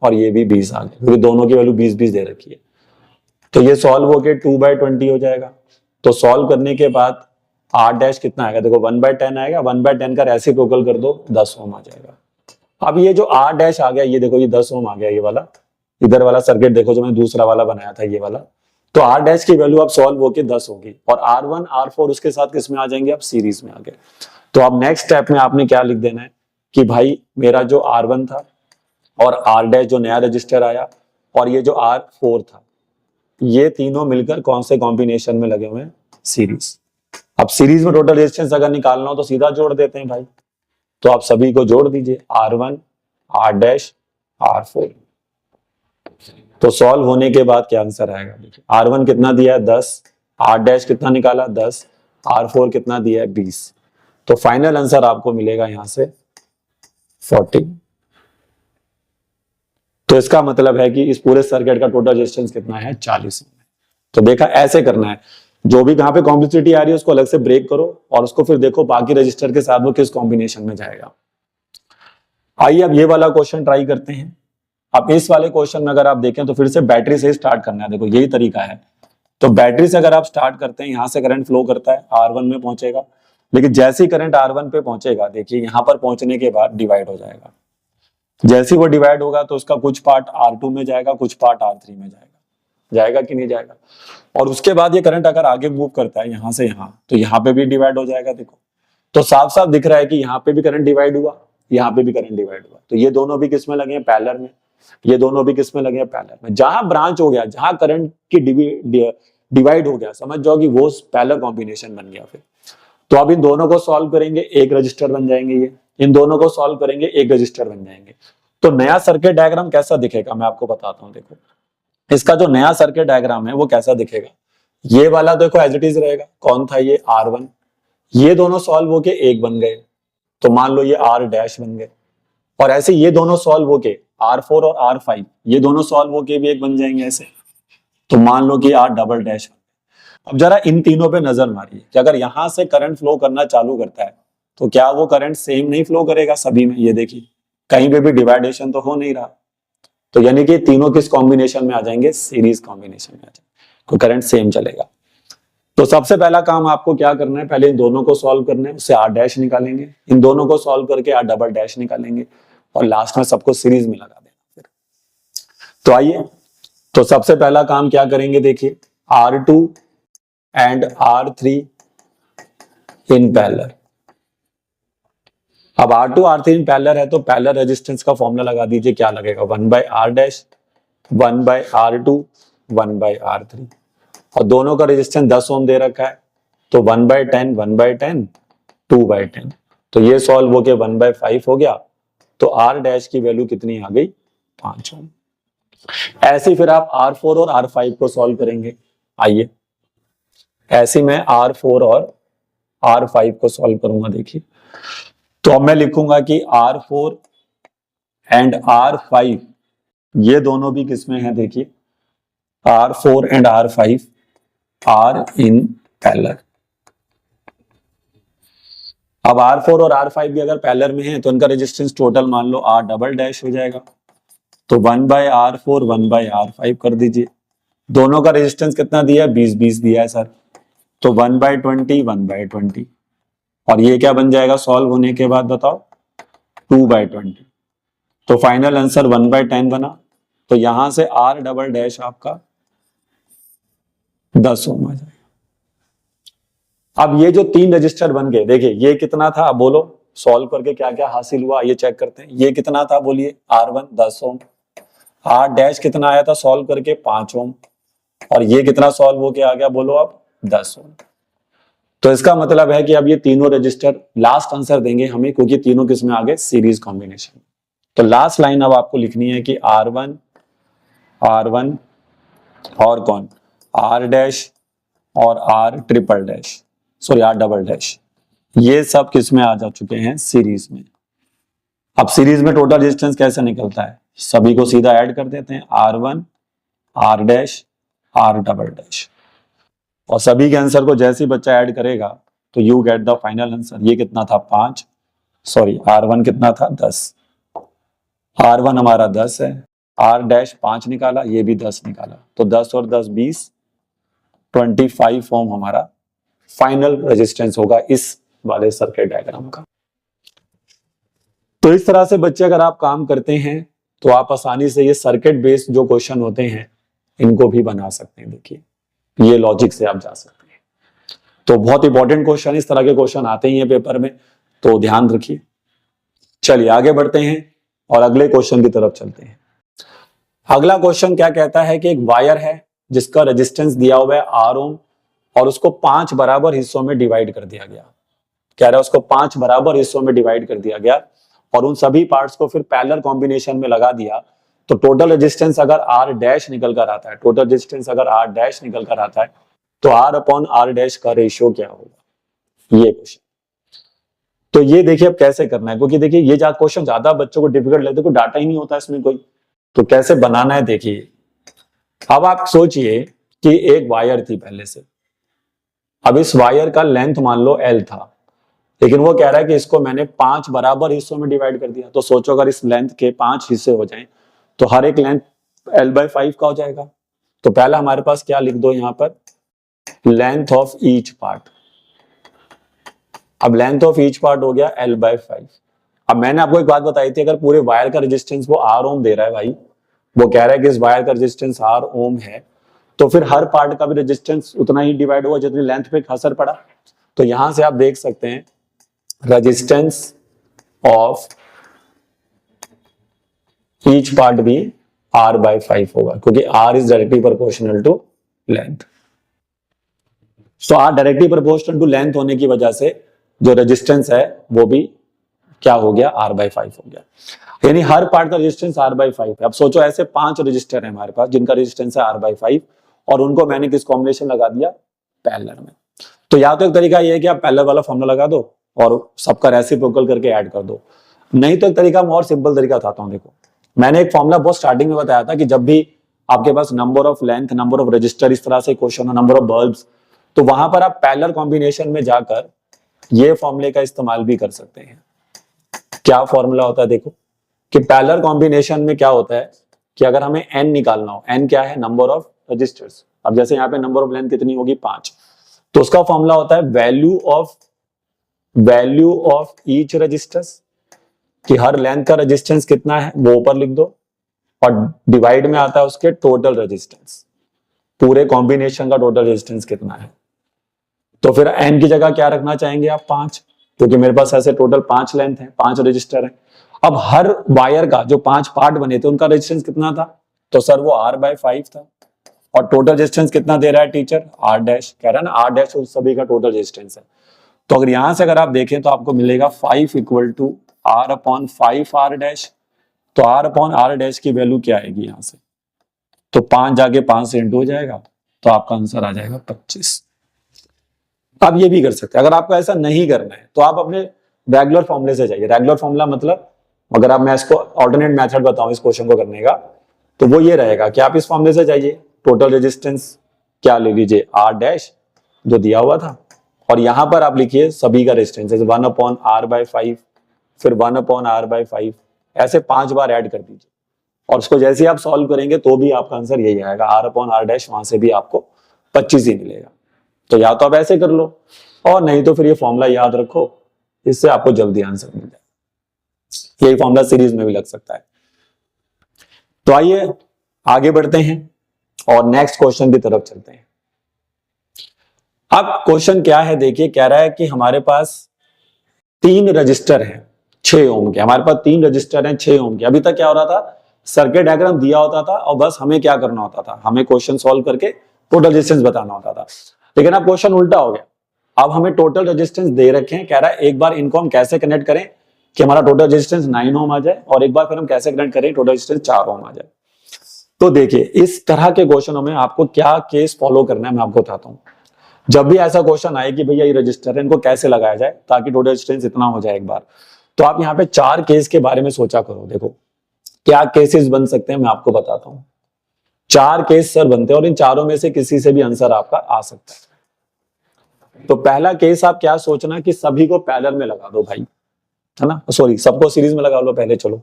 Speaker 1: और ये भी 20 आ गया क्योंकि दोनों की वैल्यू 20-20 दे रखी है। तो ये सॉल्व होके 2/20 हो जाएगा। तो सॉल्व करने के बाद R डैश कितना आएगा, देखो 1/10 आएगा, 1/10 का रेसिप्रोकल कर दो 10 ओम आ जाएगा। अब ये जो R डैश आ गया, ये देखो ये 10 ओम आ गया, ये वाला इधर वाला सर्किट देखो जो मैंने दूसरा वाला बनाया था ये वाला। तो R डैश की वैल्यू अब सॉल्व होके 10 होगी, और R1 R4 उसके साथ किस में आ जाएंगे, अब सीरीज में आ गए। तो अब नेक्स्ट स्टेप में आपने क्या लिख देना है कि भाई मेरा जो R1 था और R डैश जो नया रजिस्टर आया और ये जो R4 था, ये तीनों मिलकर कौन से कॉम्बिनेशन में लगे हुए हैं, सीरीज। अब सीरीज में टोटल रेजिस्टेंस अगर निकालना हो तो सीधा जोड़ देते हैं भाई। तो आप सभी को जोड़ दीजिए, R1 R डैश R4। तो सॉल्व होने के बाद क्या आंसर आएगा, देखिए R1 कितना दिया है 10, R डैश कितना निकाला 10, R4 कितना दिया है 20। तो फाइनल आंसर आपको मिलेगा यहां से 40। तो इसका मतलब है कि इस पूरे सर्किट का टोटल रेजिस्टेंस कितना है 40। तो देखा, ऐसे करना है, जो भी कहां पे कॉम्प्लेक्सिटी आ रही है उसको अलग से ब्रेक करो और उसको फिर देखो बाकी रजिस्टर के साथ वो किस कॉम्बिनेशन में जाएगा। आइए अब ये वाला क्वेश्चन ट्राई करते हैं। अब इस वाले क्वेश्चन में अगर आप देखें तो फिर से बैटरी से स्टार्ट करना है, देखो यही तरीका है। तो बैटरी से अगर आप स्टार्ट करते हैं, यहां से करंट फ्लो करता है, R1 में पहुंचेगा, लेकिन जैसे ही करंट R1 पे पहुंचेगा, देखिए यहां पर पहुंचने के बाद डिवाइड हो जाएगा। जैसे ही वो डिवाइड होगा तो उसका कुछ पार्ट R2 में जाएगा, कुछ पार्ट R3 में जाएगा। जाएगा कि नहीं जाएगा? और उसके बाद ये करंट अगर आगे मूव करता है यहां से यहां, तो यहाँ पे भी डिवाइड हो जाएगा। देखो तो साफ साफ दिख रहा है कि यहाँ पे भी करंट डिवाइड हुआ, यहाँ पे भी करंट डिवाइड हुआ। तो ये दोनों भी किस में लगे हैं, पैरेलल में। ये दोनों भी किस में लगे हैं, पैरेलल में। जहां ब्रांच हो गया, जहां करंट की डिवाइड हो गया, समझ जाओ कि वो पैरेलल कॉम्बिनेशन बन गया फिर। तो अब इन दोनों को सॉल्व करेंगे, एक रजिस्टर बन जाएंगे ये। इन दोनों को सॉल्व करेंगे, एक रजिस्टर बन जाएंगे। तो नया सर्किट डायग्राम कैसा दिखेगा मैं आपको बताता हूं। देखो इसका जो नया सर्किट डायग्राम है वो कैसा दिखेगा। ये वाला देखो एज इट इज रहेगा, कौन था ये R1, ये दोनों सॉल्व होके एक बन गए, तो मान लो ये R डैश बन गए। और ऐसे ये दोनों सॉल्व होके R4 और R5 ये दोनों सॉल्व होके भी एक बन जाएंगे ऐसे, तो मान लो कि R डबल डैश। अब जरा इन तीनों पे नजर मारिए कि अगर यहां से करंट फ्लो करना चालू करता है तो क्या वो करंट सेम नहीं फ्लो करेगा सभी में। ये देखिए कहीं पे भी डिवाइडेशन तो हो नहीं रहा, तो यानी कि तीनों किस कॉम्बिनेशन में आ जाएंगे, सीरीज कॉम्बिनेशन में आ जाएंगे, तो करंट सेम चलेगा। तो सबसे पहला काम आपको क्या करना है, पहले इन दोनों को सॉल्व करना है, उससे R डैश निकालेंगे, इन दोनों को सॉल्व करके R डबल डैश निकालेंगे, और लास्ट में सबको सीरीज में लगा देना फिर। तो आइए, तो सबसे पहला काम क्या करेंगे, देखिए R2 and R3 in parallel. अब R2 R3 इन पैरेलल है तो पैरेलल रेजिस्टेंस का फॉर्मूला लगा दीजिए, क्या लगेगा 1/R डैश 1/R2 1/R3, और दोनों का रेजिस्टेंस 10 ओम दे रखा है, तो 1/10 1/10 2/10। तो ये सॉल्व होके 1/5 हो गया, तो R डैश की वैल्यू कितनी आ गई, 5 ओम। ऐसे फिर आप R4 और R5 को सॉल्व करेंगे। आइए ऐसे मैं R4 और R5 को सॉल्व करूंगा। देखिए तो अब मैं लिखूंगा कि R4 एंड R5 ये दोनों भी किसमें है, देखिए R4 and R5 are in parallel. अब R4 और R5 भी अगर पैरेलल में है तो इनका रेजिस्टेंस टोटल मान लो R डबल डैश हो जाएगा, तो 1/R4 1/R5 कर दीजिए। दोनों का रेजिस्टेंस कितना दिया है, 20-20 दिया है सर, तो 1/20 1/20, और ये क्या बन जाएगा सॉल्व होने के बाद, बताओ 2/20। तो फाइनल आंसर 1/10 बना। तो यहां से R डबल डैश आपका 10 ओम आ जाएगा। अब ये जो 3 रजिस्टर बन गए, देखिए ये कितना था, अब बोलो सॉल्व करके क्या क्या हासिल हुआ, ये चेक करते हैं। ये कितना था बोलिए, R1 10 ओम, R डैश कितना आया था सॉल्व करके 5 ओम, और ये कितना सॉल्व होके आ गया बोलो आप, 10 ओम। तो इसका मतलब है कि अब ये तीनों रजिस्टर लास्ट आंसर देंगे हमें, क्योंकि तीनों किस में आ गए, सीरीज कॉम्बिनेशन। तो लास्ट लाइन अब आपको लिखनी है कि R1 और कौन, R डैश और R triple dash, sorry R double dash, ये सब किस में आ जा चुके हैं, सीरीज में। अब सीरीज में टोटल रेजिस्टेंस कैसे निकलता है, सभी को सीधा ऐड कर देते हैं, R1 R dash R double dash, और सभी के आंसर को जैसे ही बच्चा ऐड करेगा तो you get the final answer. ये कितना था, 5, सॉरी R1 कितना था, 10, R1 हमारा 10 है, R डैश 5 निकाला, ये भी 10 निकाला, तो 10 और 10 20, 25 ओम हमारा फाइनल रेजिस्टेंस होगा इस वाले सर्किट डायग्राम का। तो इस तरह से बच्चे अगर आप काम करते हैं तो आप आसानी से ये सर्किट बेस्ड जो क्वेश्चन होते हैं इनको भी बना सकते हैं। देखिए ये लॉजिक से आप जा सकते हैं। तो बहुत इंपॉर्टेंट क्वेश्चन, इस तरह के क्वेश्चन आते ही हैं पेपर में, तो ध्यान रखिए। चलिए आगे बढ़ते हैं और अगले क्वेश्चन की तरफ चलते हैं। अगला क्वेश्चन क्या कहता है कि एक वायर है जिसका रेजिस्टेंस दिया हुआ है R ओम और उसको 5 बराबर हिस्सों में डिवाइड कर दिया गया। कह रहा है उसको 5 बराबर हिस्सों में डिवाइड कर दिया गया और उन सभी पार्ट्स को फिर पैरेलल कॉम्बिनेशन में लगा दिया, तो टोटल रेजिस्टेंस अगर R डैश निकल कर आता है, टोटल रेजिस्टेंस अगर R डैश निकल कर आता है तो R अपॉन R डैश का रेशियो क्या होगा, ये क्वेश्चन। तो ये देखिए अब कैसे करना है, क्योंकि देखिए ये क्वेश्चन ज्यादा बच्चों को डिफिकल्ट लगता है, कोई डाटा ही नहीं होता इसमें कोई, तो कैसे बनाना है देखिए। अब आप सोचिए कि एक वायर थी पहले से, अब इस वायर का लेंथ मान लो L था, लेकिन वो कह रहा है कि इसको मैंने 5 बराबर हिस्सों में डिवाइड कर दिया। तो सोचो अगर इस लेंथ के 5 हिस्से हो जाएं तो हर एक लेंथ L/5 का हो जाएगा। तो पहला हमारे पास क्या लिख दो यहां पर, लेंथ ऑफ ईच पार्ट। अब लेंथ ऑफ ईच पार्ट हो गया L/5। अब मैंने आपको एक बात बताई थी, अगर पूरे वायर का रेजिस्टेंस वो R ओम दे रहा है भाई, वो कह रहा है कि इस वायर का रेजिस्टेंस R ओम है, तो फिर हर पार्ट का भी रेजिस्टेंस उतना ही डिवाइड हुआ जितनी लेंथ पे असर पड़ा। तो यहां से आप देख सकते हैं रेजिस्टेंस ऑफ ईच पार्ट भी R/5 होगा, क्योंकि R is directly proportional to length. तो R directly proportional to length होने की वजह से जो रेजिस्टेंस है वो भी क्या हो गया, R/5 हो गया, यानी हर पार्ट का रेजिस्टेंस R/5 है। अब सोचो ऐसे 5 रजिस्टर है हमारे पास जिनका रेजिस्टेंस है R/5 और उनको मैंने किस कॉम्बिनेशन लगा दिया, पैरेलल में। तो या तो एक तरीका ये है कि आप पैरेलल वाला फॉर्मूला लगा दो और सबका रेसिप्रोकल करके ऐड कर दो, नहीं तो एक तरीका मैं और सिंपल तरीका बताता हूं। देखो मैंने एक फॉर्मूला बहुत स्टार्टिंग में बताया था कि जब भी आपके पास number of length, number of register इस तरह से क्वेश्चन हो, नंबर ऑफ बल्ब्स, तो वहां पर आप पैरेलल कॉम्बिनेशन में जाकर ये फॉर्मूले का इस्तेमाल भी कर सकते हैं। क्या फॉर्मूला होता है देखो, कि पैरेलल कॉम्बिनेशन में क्या होता है कि अगर हमें n निकालना हो, n क्या है, नंबर ऑफ रजिस्टर्स। अब जैसे यहाँ पे नंबर ऑफ लेंथ कितनी होगी, 5, तो उसका फॉर्मूला होता है वैल्यू ऑफ ईच रजिस्टर्स, कि हर लेंथ का रेजिस्टेंस कितना है वो ऊपर लिख दो, और डिवाइड में आता है उसके टोटल रेजिस्टेंस, पूरे कॉम्बिनेशन का टोटल रेजिस्टेंस कितना है। तो फिर n की जगह क्या रखना चाहेंगे आप, 5, क्योंकि मेरे पास ऐसे टोटल 5 लेंथ है, 5 रजिस्टर है। अब हर वायर का जो 5 पार्ट बने थे उनका रेजिस्टेंस कितना था, तो सर वो R/5 था, और टोटल रेजिस्टेंस कितना दे रहा है टीचर, R डैश, कह रहा है ना R डैश उस सभी का टोटल रेजिस्टेंस है। तो अगर यहां से अगर आप देखें तो आपको मिलेगा 5 equal to R/5 R dash. तो R/R डैश की वैल्यू क्या आएगी यहां से, तो 5 जाके 5 से इंटू हो जाएगा, तो आपका आंसर आ जाएगा 25। आप ये भी कर सकते हैं। अगर आपको ऐसा नहीं करना है तो आप अपने रेगुलर फॉर्मूले से जाइए। रेगुलर फॉर्मूला मतलब अगर आप, मैं इसको ऑल्टरनेट मेथड बताऊं इस क्वेश्चन को करने का, तो वो ये रहेगा कि आप इस फॉर्मूले से जाइए, टोटल रेजिस्टेंस क्या ले लीजिए, R डैश जो दिया हुआ था, और यहां पर आप लिखिए सभी का रेजिस्टेंस, जैसे 1/R/5, फिर 1/R/5, ऐसे 5 बार ऐड कर दीजिए, और उसको जैसे ही आप सॉल्व करेंगे तो भी आपका आंसर यही आएगा, R/R डैश, वहां से भी आपको 25 ही मिलेगा। तो या तो आप ऐसे कर लो, और नहीं तो फिर ये फॉर्मूला याद रखो, इससे आपको जल्दी आंसर मिल जाए। यही फॉर्मूला सीरीज में भी लग सकता है। तो आइए आगे बढ़ते हैं और नेक्स्ट क्वेश्चन की तरफ चलते हैं। अब क्वेश्चन क्या है देखिए, कह रहा है कि हमारे पास 3 रजिस्टर हैं 6 ओम के, हमारे पास 3 रजिस्टर हैं 6 ओम के। अभी तक क्या हो रहा था, सर्किट डायग्राम दिया होता था और बस हमें क्या करना होता था, हमें क्वेश्चन सॉल्व करके टोटल रेजिस्टेंस बताना होता था। लेकिन अब क्वेश्चन उल्टा हो गया, अब हमें टोटल रेजिस्टेंस दे रखे हैं, कह रहा है एक बार इनको हम कैसे कनेक्ट करें कि हमारा टोटल रेजिस्टेंस 9 ओम आ जाए, और एक बार फिर हम कैसे कनेक्ट करें टोटल रेजिस्टेंस 4 ओम आ जाए। तो देखिए इस तरह के क्वेश्चनों में आपको क्या केस फॉलो करना है मैं आपको बताता हूं। जब भी ऐसा क्वेश्चन आए कि भैया ये रजिस्टर है, इनको कैसे लगाया जाए ताकि टोटल रेजिस्टेंस इतना हो जाए एक बार, तो आप यहाँ पे 4 केस के बारे में सोचा करो। देखो क्या केसेस बन सकते हैं मैं आपको बताता हूं। 4 केस सर बनते हैं और इन चारों में से किसी से भी आंसर आपका आ सकता है। तो पहला केस आप क्या सोचना कि सभी को पैरेलल में लगा दो भाई, है ना, सॉरी सबको सीरीज में लगा लो पहले। चलो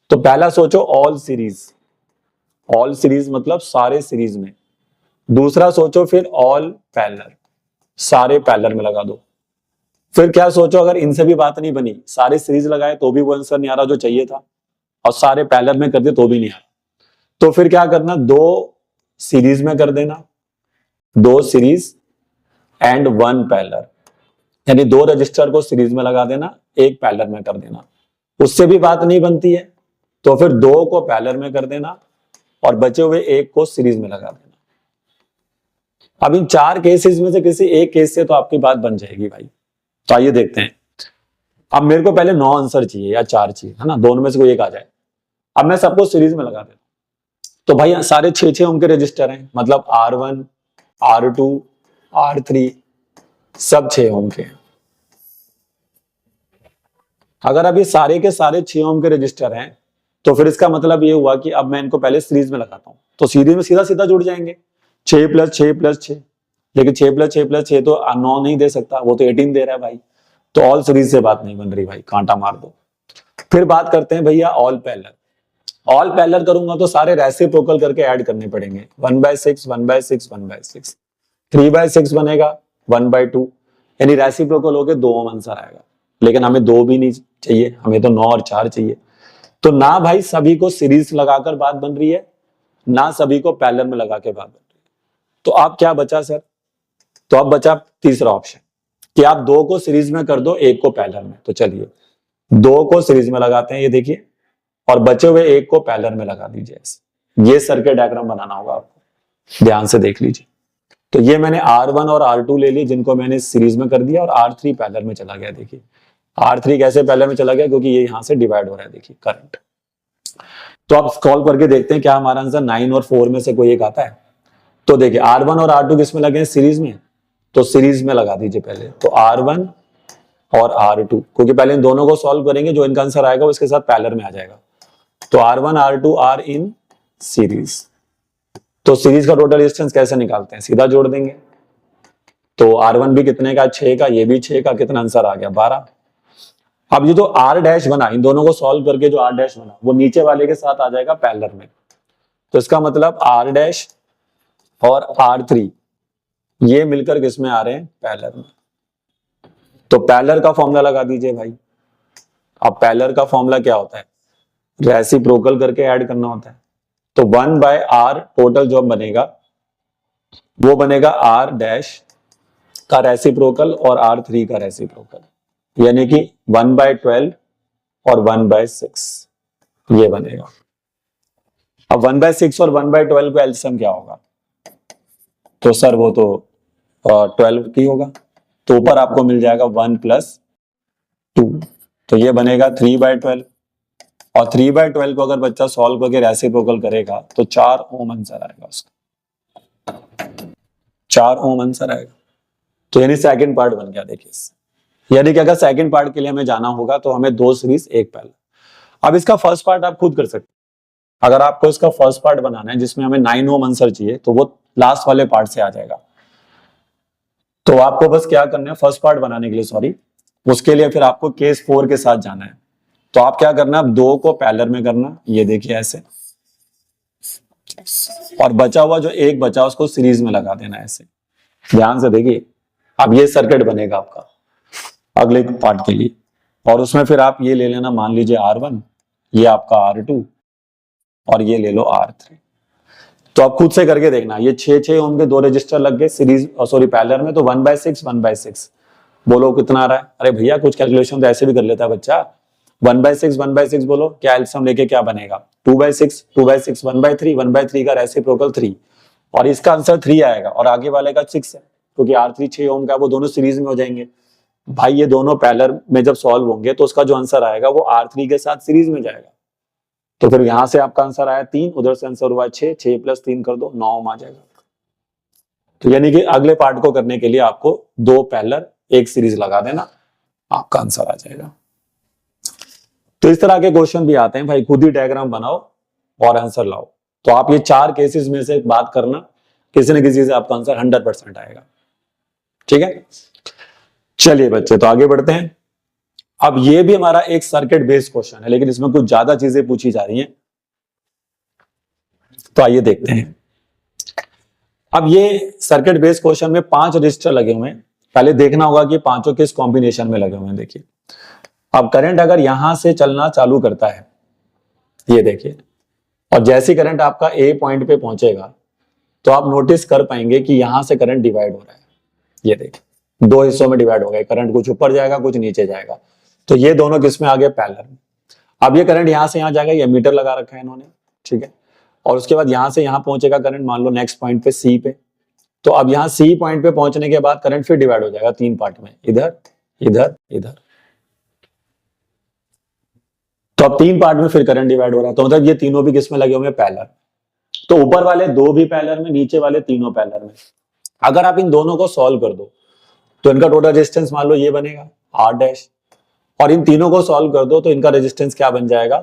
Speaker 1: तो पहला सोचो ऑल सीरीज, ऑल सीरीज मतलब सारे सीरीज में। दूसरा सोचो फिर ऑल पैरेलल, सारे पैरेलल में लगा दो। फिर क्या सोचो अगर इनसे भी बात नहीं बनी, सारे सीरीज लगाए तो भी वो आंसर नहीं आ रहा जो चाहिए था, और सारे पैरेलल में कर दिए तो भी नहीं आ रहा, तो फिर क्या करना, 2 सीरीज में कर देना, 2 सीरीज एंड 1 पैरेलल, यानी 2 रजिस्टर को सीरीज में लगा देना, 1 पैरेलल में कर देना। उससे भी बात नहीं बनती है तो फिर 2 को पैरेलल में कर देना और बचे हुए 1 को सीरीज में लगा देना। अब इन 4 केसेस में से किसी एक केस से तो आपकी बात बन जाएगी भाई। तो आइए देखते हैं। अब मेरे को पहले 9 आंसर चाहिए या 4 चाहिए, है ना, दोनों में से कोई एक आ जाए। अब मैं सबको सीरीज में लगा देता हूं। तो भाई सारे 6 ओम के रजिस्टर हैं, मतलब R1, R2, R3 सब 6 ओम के हैं। अगर अब ये सारे के सारे 6 ओम के रजिस्टर हैं तो फिर इसका मतलब ये हुआ कि अब मैं इनको पहले सीरीज में लगाता हूं, तो सीरीज में सीधा सीधा जुड़ जाएंगे, 6 + 6 + 6। लेकिन 6 + 6 + 6 तो 9 नहीं दे सकता, वो तो 18 दे रहा है भाई। तो ऑल सीरीज से बात नहीं बन रही भाई, कांटा मार दो। फिर बात करते हैं भैया ऑल पैरेलल। ऑल पैरेलल करूंगा तो सारे रेसिप्रोकल करके ऐड करने पड़ेंगे, 1/6 1/6 1/6, 3/6 बनेगा 1/2, यानी रेसिप्रोकल होके 2 ओम आंसर आएगा। लेकिन हमें 2 भी नहीं चाहिए, हमें तो 9 और 4 चाहिए। तो ना भाई सभी को सीरीज लगाकर बात बन रही है, ना सभी को पैरेलल में लगा के बात बन रही है। तो अब क्या बचा सर, तो अब बचा तीसरा ऑप्शन कि आप 2 को सीरीज में कर दो, 1 को पैरेलल में। तो चलिए 2 को सीरीज में लगाते हैं, ये देखिए, और बचे हुए 1 को पैरेलल में लगा दीजिए। ये सर्किट डायग्राम बनाना होगा आपको, ध्यान से देख लीजिए। तो ये मैंने R1 और R2 ले लिए जिनको मैंने सीरीज में कर दिया, और R3 पैरेलल में चला गया। देखिए R3 कैसे पैरेलल में चला गया, क्योंकि ये यहां से डिवाइड हो रहा है, देखिए करंट। तो आप सॉल्व करके देखते हैं क्या हमारा आंसर 9 और 4 में से कोई एक आता है। तो देखिए R1 और R2 किस में लगे हैं, सीरीज में, तो सीरीज में लगा दीजिए पहले। तो R1 और R2, क्योंकि पहले इन दोनों को सॉल्व करेंगे, जो इनका आंसर आएगा वो इसके साथ पैरेलल में आ जाएगा। तो R1 R2 are in series. तो सीरीज का टोटल रेजिस्टेंस कैसे निकालते हैं, सीधा जोड़ देंगे। तो R1 भी कितने का, 6 का, ये भी 6 का, कितना आंसर आ गया 12। अब ये जो R' बना, इन दोनों को सॉल्व करके जो R' बना वो नीचे वाले के साथ आ जाएगा पैरेलल में। तो इसका मतलब R' और R3 ये मिलकर किसमें आ रहे हैं, पैरेलल में। तो पैरेलल का फॉर्मूला लगा दीजिए भाई। अब पैरेलल का फॉर्मूला क्या होता है, रेसिप्रोकल करके ऐड करना होता है। तो 1/R टोटल जो बनेगा वो बनेगा R' का रेसिप्रोकल और R3 का रेसिप्रोकल, यानी कि 1/12 और 1/6 ये बनेगा। अब 1/6 और 1/12 का एलसीएम क्या होगा, तो सर वो तो 12 की होगा। तो ऊपर आपको मिल जाएगा 1 + 2, तो ये बनेगा 3/12। और 3/12 को अगर बच्चा सॉल्व करके रेसिप्रोकल करेगा तो 4 ओम आंसर आएगा उसका, 4 ओम आंसर आएगा। तो यानी सेकंड पार्ट बन गया। देखिए यानी कि अगर सेकंड पार्ट के लिए हमें जाना होगा तो हमें 2 सीरीज 1 पैरेलल। अब इसका फर्स्ट पार्ट आप खुद कर सकते हैं। अगर आपको इसका फर्स्ट पार्ट बनाना है जिसमें हमें 9 ओम आंसर चाहिए, तो वो लास्ट वाले पार्ट से आ जाएगा। तो आपको बस क्या करना है, फर्स्ट पार्ट बनाने के लिए, सॉरी, उसके लिए फिर आपको केस 4 के साथ जाना है। तो आप क्या करना, अब 2 को पैरेलल में करना, ये देखिए ऐसे, और बचा हुआ जो 1 बचा उसको सीरीज में लगा देना ऐसे। ध्यान से देखिए, अब ये सर्किट बनेगा आपका अगले पार्ट के लिए। और उसमें फिर आप ये ले लेना, मान लीजिए R1, ये आपका R2 और ये ले लो R3। तो आप खुद से करके देखना, ये 6 ओम के 2 रजिस्टर लग गए सीरीज, सॉरी पैरेलल में, तो 1/6 1/6 बोलो कितना आ रहा है। अरे भैया कुछ कैलकुलेशन तो ऐसे भी कर लेता है बच्चा। 1/6 1/6 बोलो, क्या एलसीएम लेके क्या बनेगा, 2/6 2/6 1/3 1/3 का रेसिप्रोकल 3, और इसका आंसर 3 आएगा और आगे वाले का 6 है, क्योंकि R3 6 ओम का है, वो दोनों सीरीज में हो जाएंगे। भाई ये दोनों पैरेलल में जब सॉल्व होंगे तो उसका जो आंसर आएगा वो R3 के साथ सीरीज में जाएगा। तो फिर यहां से आपका आंसर आया 3, उधर से आंसर हुआ 6, 6 + 3 कर दो 9 ओम आ जाएगा। तो यानी कि अगले पार्ट को करने के लिए आपको 2 पैरेलल 1 सीरीज लगा देना, आपका आंसर आ जाएगा। तो इस तरह के क्वेश्चन भी आते हैं भाई, खुद ही डायग्राम बनाओ और आंसर लाओ। तो आप ये 4 केसेस में से बात करना, किसी न किसी से आपका आंसर 100% आएगा। ठीक है, चलिए बच्चे तो आगे बढ़ते हैं। अब ये भी हमारा एक सर्किट बेस्ड क्वेश्चन है, लेकिन इसमें कुछ ज्यादा चीजें पूछी जा रही हैं, तो आइए देखते हैं। अब ये सर्किट बेस्ड क्वेश्चन में 5 रजिस्टर लगे हुए हैं। पहले देखना होगा कि पांचों किस कॉम्बिनेशन में लगे हुए हैं। देखिए अब करंट अगर यहां से चलना चालू करता है, ये देखिए, और जैसे करंट आपका ए पॉइंट पे पहुंचेगा तो आप नोटिस कर पाएंगे कि यहां से करंट डिवाइड हो रहा है। ये देखिए 2 हिस्सों में डिवाइड हो गया, करंट कुछ ऊपर जाएगा कुछ नीचे जाएगा। तो ये दोनों किस में आ गए, पैरेलल में। अब ये करंट यहां से यहां जाएगा, ये मीटर लगा रखा है इन्होंने, ठीक है। और उसके बाद यहां से यहां पहुंचेगा करंट, मान लो नेक्स्ट पॉइंट पे सी पे। तो अब यहां सी पॉइंट पे पहुंचने के बाद करंट फिर डिवाइड हो जाएगा 3 पार्ट में, इधर इधर इधर। तो अब 3 पार्ट में फिर करंट डिवाइड हो रहा है, तो मतलब ये तीनों भी किसमें लगे हुए हैं, पैरेलल। तो ऊपर वाले 2 भी पैरेलल में, नीचे वाले तीनों पैरेलल में। अगर आप इन दोनों को सॉल्व कर दो तो इनका टोटल रेजिस्टेंस मान लो ये बनेगा R डैश, और इन तीनों को सॉल्व कर दो तो इनका रेजिस्टेंस क्या बन जाएगा,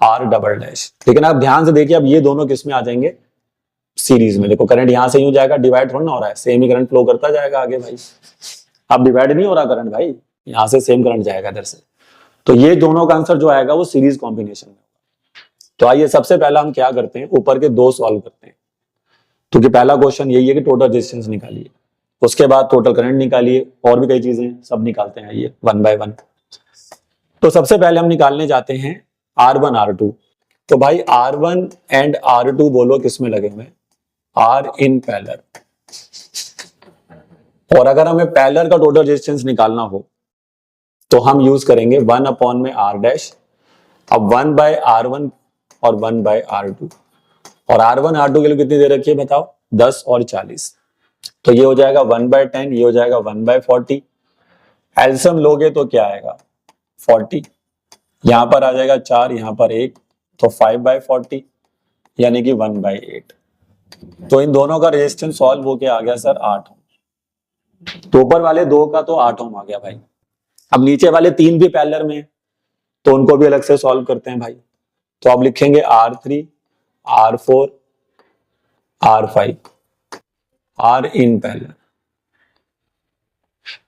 Speaker 1: R डबल डैश। लेकिन आप ध्यान से देखिए, अब ये दोनों किसमें आ जाएंगे, सीरीज में। देखो करंट यहां से यूं जाएगा, डिवाइड थोड़ा ना हो रहा है, सेम ही करंट फ्लो करता जाएगा आगे भाई। अब डिवाइड नहीं हो रहा करंट भाई, यहां से सेम करंट जाएगा इधर से। तो ये दोनों का आंसर जो आएगा वो सीरीज कॉम्बिनेशन में होगा। तो आइए सबसे पहला हम क्या करते हैं, ऊपर के 2 सॉल्व करते हैं, क्योंकि पहला क्वेश्चन यही है कि टोटल रेजिस्टेंस निकालिए, उसके बाद टोटल करंट निकालिए, और भी कई चीजें सब निकालते हैं ये 1 बाय 1। तो सबसे पहले हम निकालने जाते हैं R1 R2। तो भाई R1 एंड R2 बोलो किसमें लगे हुए, R इन पैरेलल। और अगर हमें पैरेलल का टोटल रेजिस्टेंस निकालना हो तो हम यूज करेंगे 1 अपॉन में R डैश। अब 1 बाय R1 और 1 बाय R2, और R1 R2 के लिए कितनी दे रखी है बताओ, 10 और 40। तो ये हो जाएगा 1 बाय 10, ये हो जाएगा 1 बाय 40। एलसीएम लोगे तो क्या आएगा, 40। यहां पर आ जाएगा 4, यहां पर 1, तो 5 बाय 40 यानी कि 1 बाय 8। तो इन दोनों का रेजिस्टेंस सॉल्व होके आ गया सर 8 ओम। तो ऊपर वाले 2 का तो 8 ओम आ गया भाई। अब नीचे वाले 3 भी पैरेलल में है, तो उनको भी अलग से सॉल्व करते हैं भाई। तो आप लिखेंगे R3 R4 R5 R in parallel.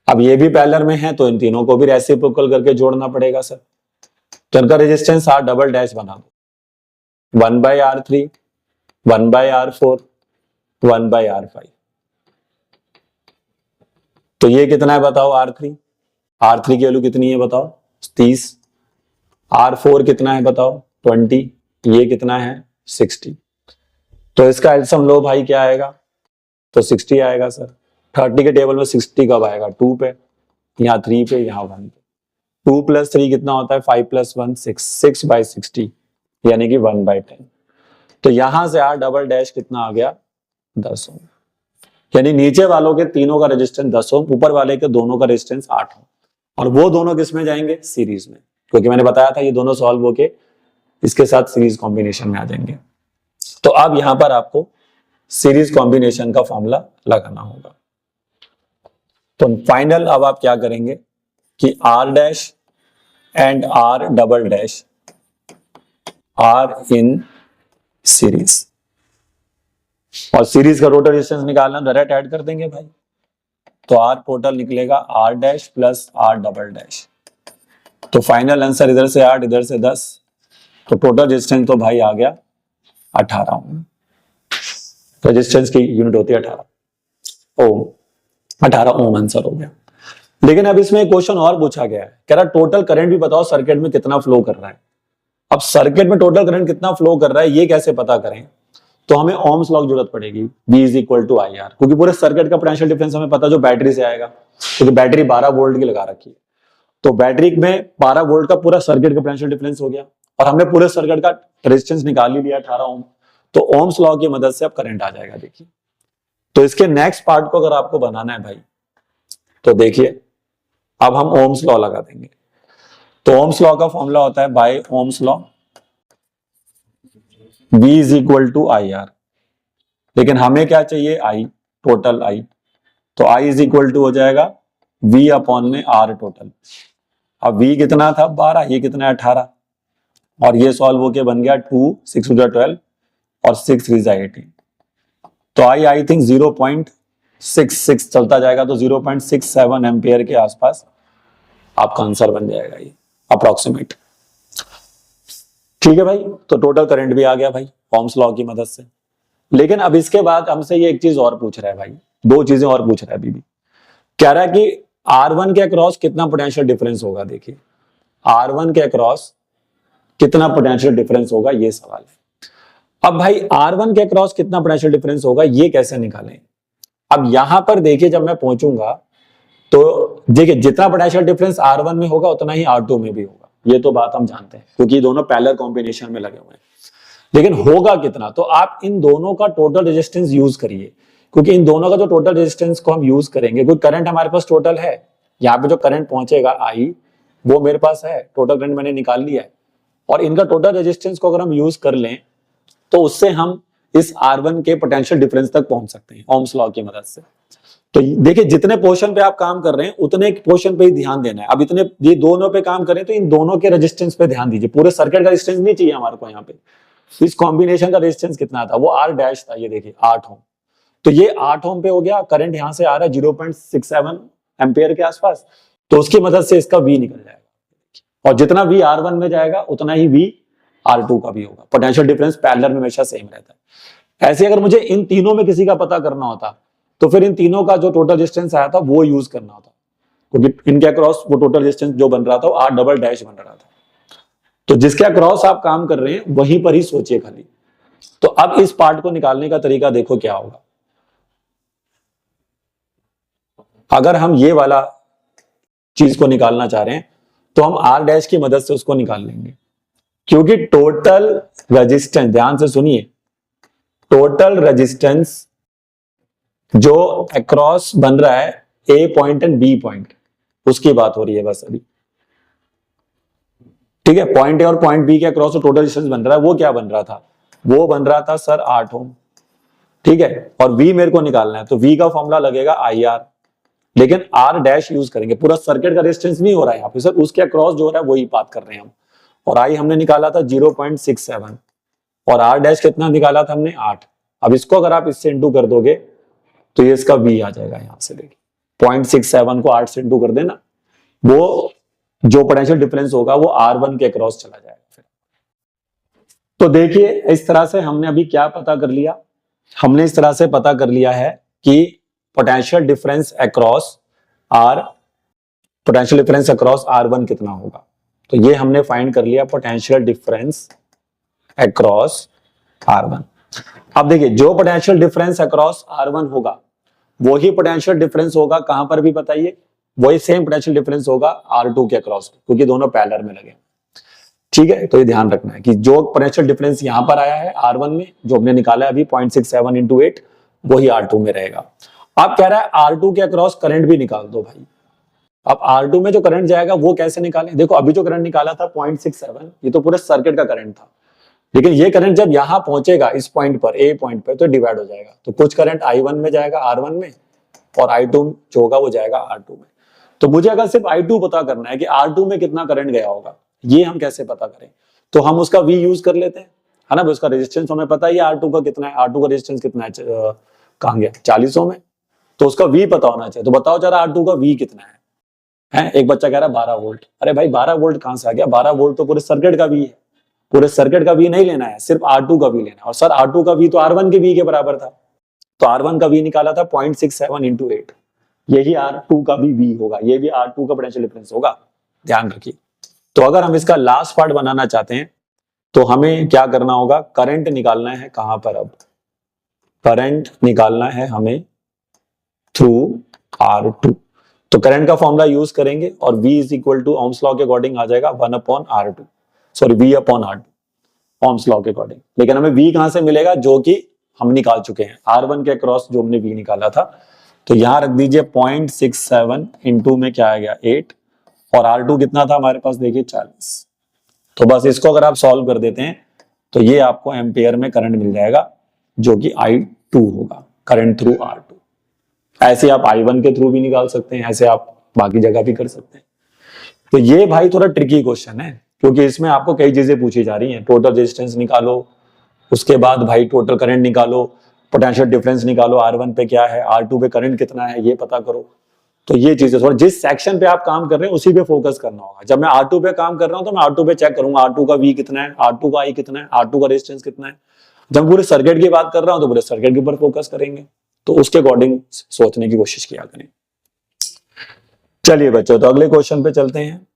Speaker 1: अब ये भी पैरेलल में है तो इन तीनों को भी रेसिप्रोकल करके जोड़ना पड़ेगा सर। तो इनका रेजिस्टेंस R डबल डैश बना दो, 1 bye R3 1 bye R4 1 bye R5। तो ये कितना है बताओ, R3 की वैल्यू कितनी है बताओ, 30। R4 कितना है बताओ, 20। ये कितना है, 60। तो इसका एलसीएम लो भाई क्या आएगा, तो 60 आएगा सर। 30 के टेबल में 60 कब आएगा, 2 पे, यहाँ 3 पे, यहाँ 1 पे। 2 + 3 कितना होता है, 5 + 1 6, 6 बाय 60 यानी कि 1 बाय 10। तो यहां से R डबल डैश कितना आ गया, 10 ओम। यानी नीचे वालों के तीनों का रेजिस्टेंस 10 ओम, ऊपर वाले के दोनों का रेजिस्टेंस 8 ओम, और वो दोनों किस में जाएंगे, सीरीज में। क्योंकि मैंने बताया था ये दोनों सॉल्व होके इसके साथ सीरीज कॉम्बिनेशन में आ जाएंगे। तो अब यहां पर आपको सीरीज कॉम्बिनेशन का फॉर्मूला लगाना होगा। तो फाइनल अब आप क्या करेंगे कि R dash and R double dash are in series, और सीरीज का टोटल रेजिस्टेंस निकालना, डायरेक्ट ऐड कर देंगे भाई। तो R टोटल निकलेगा R dash plus R double dash. तो फाइनल आंसर इधर से 8 इधर से 10, तो टोटल रेजिस्टेंस तो भाई आ गया 18 ओम। रेजिस्टेंस की यूनिट होती है 18 ओम, 18 ओम आंसर हो गया। लेकिन अब इसमें एक क्वेश्चन और पूछा गया है, कह रहा टोटल करंट भी बताओ सर्किट में कितना फ्लो कर रहा है। अब सर्किट में टोटल करंट कितना फ्लो कर रहा है ये कैसे पता करें, तो हमें ओम्स लॉ की जरूरत पड़ेगी, B = IR, क्योंकि पूरे सर्किट का पोटेंशियल डिफरेंस हमें पता जो बैटरी से आएगा, क्योंकि बैटरी 12 वोल्ट की लगा रखी है। तो बैटरी में 12 वोल्ट का पूरा सर्किट का पोटेंशियल डिफरेंस हो गया, और हमने पूरे सर्किट का रेजिस्टेंस निकाल ही लिया 18 ओम। तो ओम्स लॉ की मदद से अब करंट आ जाएगा। देखिए तो इसके नेक्स्ट पार्ट को अगर आपको बनाना है भाई, तो देखिए अब हम ओम्स लॉ लगा देंगे। तो ओम्स लॉ का फॉर्मूला होता है by Ohm's law V is equal to I R. लेकिन हमें क्या चाहिए, आई, टोटल आई। तो आई इज इक्वल टू हो जाएगा V अपॉन में आर टोटल। अब V कितना था 12, ये कितना है 18, और ये सॉल्व होके बन गया 2 6 12 और 6 3 18। तो आई थिंक 0.66 चलता जाएगा, तो 0.67 एम्पियर के आसपास आपका आंसर बन जाएगा ये अप्रोक्सीमेट। ठीक है भाई, तो टोटल करंट भी आ गया भाई ओम्स लॉ की मदद से। लेकिन अब इसके बाद हमसे ये एक चीज और पूछ रहा है भाई, दो चीजें और पूछ रहा है अभी भी। कह रहा है कि R1 के अक्रॉस कितना पोटेंशियल डिफरेंस होगा। देखिए R1 के अक्रॉस कितना पोटेंशियल डिफरेंस होगा, ये सवाल है। अब भाई R1 के अक्रॉस कितना पोटेंशियल डिफरेंस होगा, ये कैसे निकालें। अब यहां पर देखिए, जब मैं पहुंचूंगा तो देखिए जितना पोटेंशियल डिफरेंस R1 में होगा उतना ही R2 में भी होगा, ये तो बात हम जानते हैं क्योंकि दोनों पैरेलल कॉम्बिनेशन में लगे हुए हैं। लेकिन होगा कितना, तो आप इन दोनों का टोटल रेजिस्टेंस यूज करिए, क्योंकि इन दोनों का जो टोटल रेजिस्टेंस को हम यूज करेंगे, कोई करंट हमारे पास टोटल है, यहाँ पे जो करंट पहुंचेगा आई वो मेरे पास है, टोटल करंट मैंने निकाल लिया है, और इनका टोटल रेजिस्टेंस को अगर हम यूज कर लें तो उससे हम इस R1 के पोटेंशियल डिफरेंस तक पहुंच सकते हैं ओम्स लॉ की मदद से। तो देखिए जितने पोर्शन पे आप काम कर रहे हैं उतने पोर्शन पे ही ध्यान देना है। अब इतने ये दोनों पे काम करें तो इन दोनों के रेजिस्टेंस पे ध्यान दीजिए। पूरे सर्किट का रेजिस्टेंस नहीं चाहिए हमारे को। यहाँ पे इस कॉम्बिनेशन का रेजिस्टेंस कितना था, वो R डैश था, ये देखिए 8 ओम। तो ये 8 ओम पे हो गया, करंट यहां से आ रहा है 0.67 एम्पियर के आसपास, तो उसकी मदद से इसका V निकल जाएगा, और जितना V R1 में जाएगा उतना ही V R2 का भी होगा। पोटेंशियल डिफरेंस पैरेलल में हमेशा सेम रहता है। ऐसे अगर मुझे इन तीनों में किसी का पता करना होता तो फिर इन तीनों का जो टोटल डिस्टेंस आया था वो यूज करना होता, क्योंकि इनके अक्रॉस वो टोटल डिस्टेंस जो बन रहा था वो R डबल डैश बन रहा था। तो जिसके अक्रॉस आप काम कर रहे हैं वहीं पर ही सोचिए खाली। तो अब इस पार्ट को निकालने का तरीका देखो क्या होगा। अगर हम ये वाला चीज को निकालना चाह रहे हैं तो हम R डैश की मदद से उसको निकाल लेंगे, क्योंकि टोटल रेजिस्टेंस, ध्यान से सुनिए, टोटल रेजिस्टेंस जो अक्रॉस बन रहा है A point and B point, उसकी बात हो रही है बस अभी। ठीक है, पॉइंट ए और पॉइंट बी के अक्रॉस टोटल रेजिस्टेंस बन रहा है, वो क्या बन रहा था, वो बन रहा था सर 8 ओम। ठीक है, और V मेरे को निकालना है, तो V का फॉर्मूला लगेगा IR, लेकिन R डैश यूज करेंगे। पूरा सर्किट का रेजिस्टेंस नहीं हो रहा है यहाँ पे सर, उसके अक्रॉस जो हो रहा है वही बात कर रहे हैं हम। और I हमने निकाला था 0.67 और R डैश कितना निकाला था हमने 8। अब इसको अगर आप इससे इंटू कर दोगे तो ये इसका V आ जाएगा। यहाँ से देखिए 0.67 को 8 से इंटू कर देना, वो जो पोटेंशियल डिफरेंस होगा वो R1 के अक्रॉस चला जाएगा फिर। तो देखिए इस तरह से हमने अभी क्या पता कर लिया, हमने इस तरह से पता कर लिया है कि पोटेंशियल डिफरेंस अक्रॉस R1 कितना होगा। तो ये हमने फाइंड कर लिया पोटेंशियल डिफरेंस अक्रॉस R1। अब देखिए जो पोटेंशियल डिफरेंस अक्रॉस R1 होगा वही पोटेंशियल डिफरेंस होगा कहां पर भी बताइए, वही सेम पोटेंशियल डिफरेंस होगा R2 के अक्रॉस, क्योंकि दोनों पैरेलल में लगे। ठीक है, तो ये ध्यान रखना है कि जो पोटेंशियल डिफरेंस यहां पर आया है R1 में, जो हमने निकाला है अभी 0.67 इंटू 8, वही R2 में रहेगा। अब कह रहा है R2 के अक्रॉस करंट भी निकाल दो भाई। अब R2 में जो करंट जाएगा वो कैसे निकालें। देखो अभी जो करंट निकाला था 0.67, ये तो पूरे सर्किट का करंट था, लेकिन ये करंट जब यहां पहुंचेगा इस पॉइंट पर, A पॉइंट पर, तो डिवाइड हो जाएगा। तो कुछ करंट I1 में जाएगा R1 में, और I2 जो होगा वो जाएगा R2 में। तो मुझे अगर सिर्फ I2 पता करना है कि R2 में कितना करंट गया होगा, ये हम कैसे पता करें, तो हम उसका V यूज कर लेते हैं, है ना। उसका रेजिस्टेंस हमें पता ही है R2 का कितना है, R2 का रेजिस्टेंस कितना है, कहां गया, 40 ओम है, तो उसका V पता होना चाहिए। तो बताओ जरा R2 का V कितना है। एक बच्चा कह रहा है 12 वोल्ट। अरे भाई 12 वोल्ट कहां से आ गया, 12 वोल्ट तो पूरे सर्किट का V है, पूरे सर्किट का V नहीं लेना है, सिर्फ R2 का V लेना है। और सर R2 का V तो R1 के V के बराबर था, तो R1 का V निकाला था 0.67 इंटू 8, यही R2 का भी V होगा, ये भी R2 का पोटेंशियल डिफरेंस होगा, ध्यान रखिए। तो अगर हम इसका लास्ट पार्ट बनाना चाहते हैं तो हमें क्या करना होगा, करंट निकालना है कहां पर, अब करंट निकालना है हमें थ्रू R2। तो करंट का फॉर्मूला यूज करेंगे और V is equal to Ohm's law के अकॉर्डिंग आ जाएगा 1 upon R2, sorry V upon R2 Ohm's law के अकॉर्डिंग। लेकिन हमें V कहां से मिलेगा, जो कि हम निकाल चुके हैं। R1 के अक्रॉस जो हमने V निकाला था, तो यहां रख दीजिए 0.67 इंटू में क्या आ गया 8, और R2 कितना था हमारे पास देखिए 40। तो बस इसको अगर आप सॉल्व कर देते हैं तो ये आपको एम्पेयर में करंट मिल जाएगा, जो कि I2 होगा, करंट थ्रू R2। ऐसे आप I1 के थ्रू भी निकाल सकते हैं, ऐसे आप बाकी जगह भी कर सकते हैं। तो ये भाई थोड़ा ट्रिकी क्वेश्चन है, क्योंकि इसमें आपको कई चीजें पूछी जा रही हैं। टोटल रेजिस्टेंस निकालो, उसके बाद भाई टोटल करंट निकालो, पोटेंशियल डिफरेंस निकालो, R1 पे क्या है, R2 पे करंट कितना है, ये पता करो। तो ये चीजें थोड़ा, जिस सेक्शन पे आप काम कर रहे हैं उसी पे फोकस करना होगा। जब मैं R2 पे काम कर रहा हूं तो मैं R2 पे चेक करूंगा R2 का V कितना है, R2 का I कितना है, R2 का रेजिस्टेंस कितना है। जब पूरे सर्किट की बात कर रहा हूं तो पूरे सर्किट के ऊपर फोकस करेंगे, तो उसके अकॉर्डिंग सोचने की कोशिश किया करें। चलिए बच्चों, तो अगले क्वेश्चन पे चलते हैं।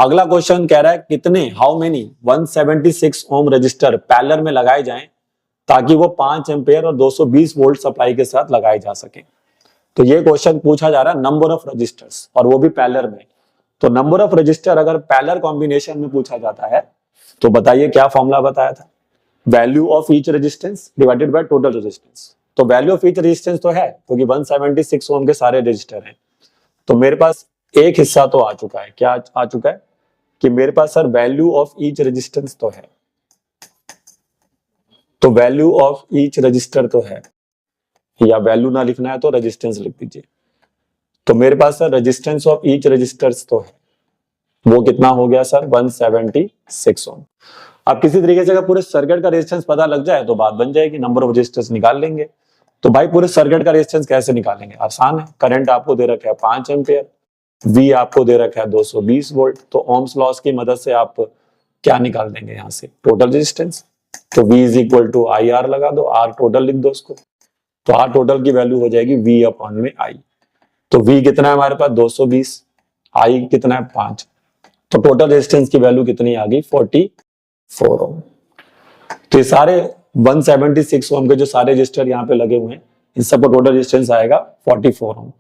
Speaker 1: अगला क्वेश्चन कह रहा है कितने how many 176 ohm resistor parallel में लगाए जाएं ताकि वो 5 एम्पेयर और 220 वोल्ट सप्लाई के साथ लगाए जा सके। तो ये क्वेश्चन पूछा जा रहा है नंबर ऑफ रजिस्टर्स, और वो भी पैरेलल में। तो नंबर ऑफ रजिस्टर अगर पैरेलल कॉम्बिनेशन में पूछा जाता है तो बताइए क्या फॉर्मूला बताया था, value of each resistance divided by total resistance. तो वैल्यू ऑफ ईच रेजिस्टेंस तो है, क्योंकि 176 ओम के सारे रजिस्टर हैं। तो मेरे पास एक हिस्सा तो आ चुका है, क्या आ चुका है कि मेरे पास sir value of each resistance तो है। तो वैल्यू ऑफ ईच रजिस्टर तो है, या वैल्यू ना लिखना है तो रेजिस्टेंस लिख दीजिए। तो मेरे पास sir resistance of each registers तो है, वो कितना हो गया सर 176 ओम। अब किसी तरीके से अगर पूरे सर्किट का रेजिस्टेंस पता लग जाए तो बात बन जाएगी, नंबर ऑफ रजिस्टर्स निकाल लेंगे। तो भाई पूरे सर्किट का रेजिस्टेंस कैसे निकालेंगे, आसान है। करंट आपको दे रखा है 5 एम्पियर, V आपको दे रखा है 220 वोल्ट, तो ओम्स लॉस की मदद से आप क्या निकाल देंगे यहाँ से, टोटल रेजिस्टेंस। तो V is equal to IR लगा दो, R टोटल लिख दो उसको, तो R टोटल की वैल्यू हो जाएगी V अपॉन में I। तो V कितना है हमारे पास 220, I कितना है 5, तो टोटल रेजिस्टेंस की वैल्यू कितनी आ गई 44 ओम। तो ये सारे 176 ओम के जो सारे रजिस्टर यहाँ पे लगे हुए हैं, इन सबका टोटल रेजिस्टेंस आएगा 44 ओम।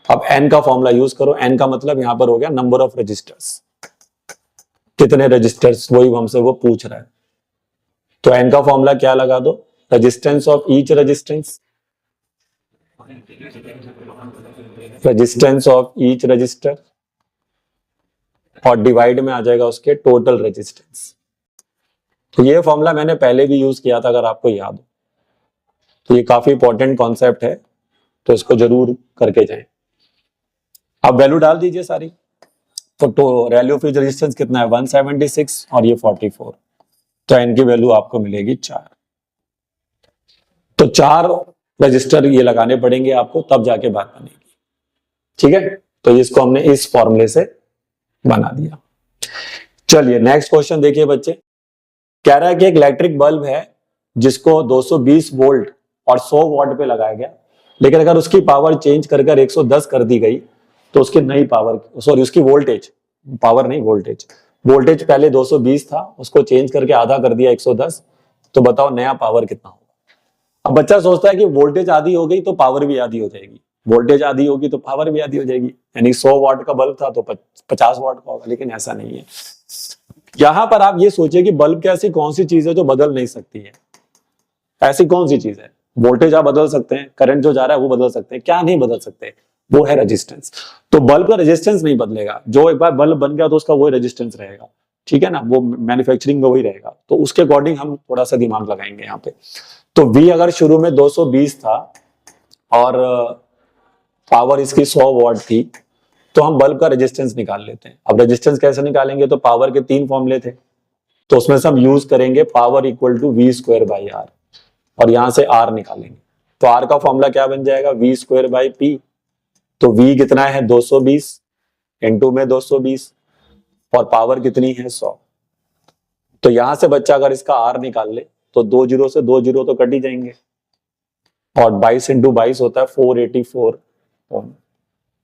Speaker 1: अब N का फॉर्मूला यूज करो, N का मतलब यहाँ पर हो गया नंबर ऑफ रजिस्टर्स, कितने रजिस्टर्स, वही हमसे वो पूछ रहा है। तो N का फॉर्मूला क्या लगा दो, resistance of each resistance, resistance of each resistor, और डिवाइड में आ जाएगा उसके टोटल रेजिस्टेंस। तो ये फॉर्मूला मैंने पहले भी यूज किया था, अगर आपको याद हो। तो ये काफी इंपॉर्टेंट कॉन्सेप्ट है, तो इसको जरूर करके जाएं। अब वैल्यू डाल दीजिए सारी। तो वैल्यू ऑफ ईच रेजिस्टेंस कितना है 176 और ये 44, तो N की वैल्यू आपको मिलेगी 4। तो 4 रजिस्टर ये लगाने पड़ेंगे आपको, तब जाके बात बनेगी। ठीक है, तो इसको हमने इस फॉर्मूले से बना दिया। चलिए नेक्स्ट क्वेश्चन देखिए बच्चे। कह रहा है कि एक इलेक्ट्रिक बल्ब है जिसको 220 वोल्ट और 100 वॉट पे लगाया गया, लेकिन अगर उसकी पावर चेंज कर 110 कर दी गई तो उसकी नई पावर, सॉरी उसकी वोल्टेज, पावर नहीं वोल्टेज, वोल्टेज पहले 220 था, उसको चेंज करके आधा कर दिया 110, तो बताओ नया पावर कितना होगा। अब बच्चा सोचता है कि वोल्टेज आधी हो गई तो पावर भी आधी हो जाएगी, वोल्टेज आधी होगी तो पावर भी आधी हो जाएगी, यानी 100 वाट का बल्ब था तो 50 वाट का होगा, लेकिन ऐसा नहीं है। यहां पर आप ये सोचिए कि बल्ब की ऐसी कौन सी चीज है जो बदल नहीं सकती है, ऐसी कौन सी चीज है। वोल्टेज आप बदल सकते हैं, करंट जो जा रहा है वो बदल सकते हैं, क्या नहीं बदल सकते, वो है रेजिस्टेंस। तो बल्ब का रेजिस्टेंस नहीं बदलेगा, जो एक बार बल्ब बन गया तो उसका वही रेजिस्टेंस रहेगा, ठीक है ना, वो मैन्युफैक्चरिंग में वही रहेगा। तो उसके अकॉर्डिंग हम थोड़ा सा दिमाग लगाएंगे यहाँ पे। तो V अगर शुरू में 220 था और पावर इसकी 100 वॉट थी, तो हम बल्ब का रेजिस्टेंस निकाल लेते हैं। अब रेजिस्टेंस कैसे निकालेंगे, तो पावर के 3 फॉर्मूले थे, तो उसमें से हम यूज करेंगे पावर इक्वल टू V²/R, और यहां से R निकालेंगे। तो R का फॉर्मूला क्या बन जाएगा V²/P। तो V कितना है 220, इंटू में 220, और पावर कितनी है 100। तो यहां से बच्चा अगर इसका R निकाल ले तो 2 जीरो से 2 जीरो तो कट ही जाएंगे, और 22 इंटू 22 होता है 484 ओम।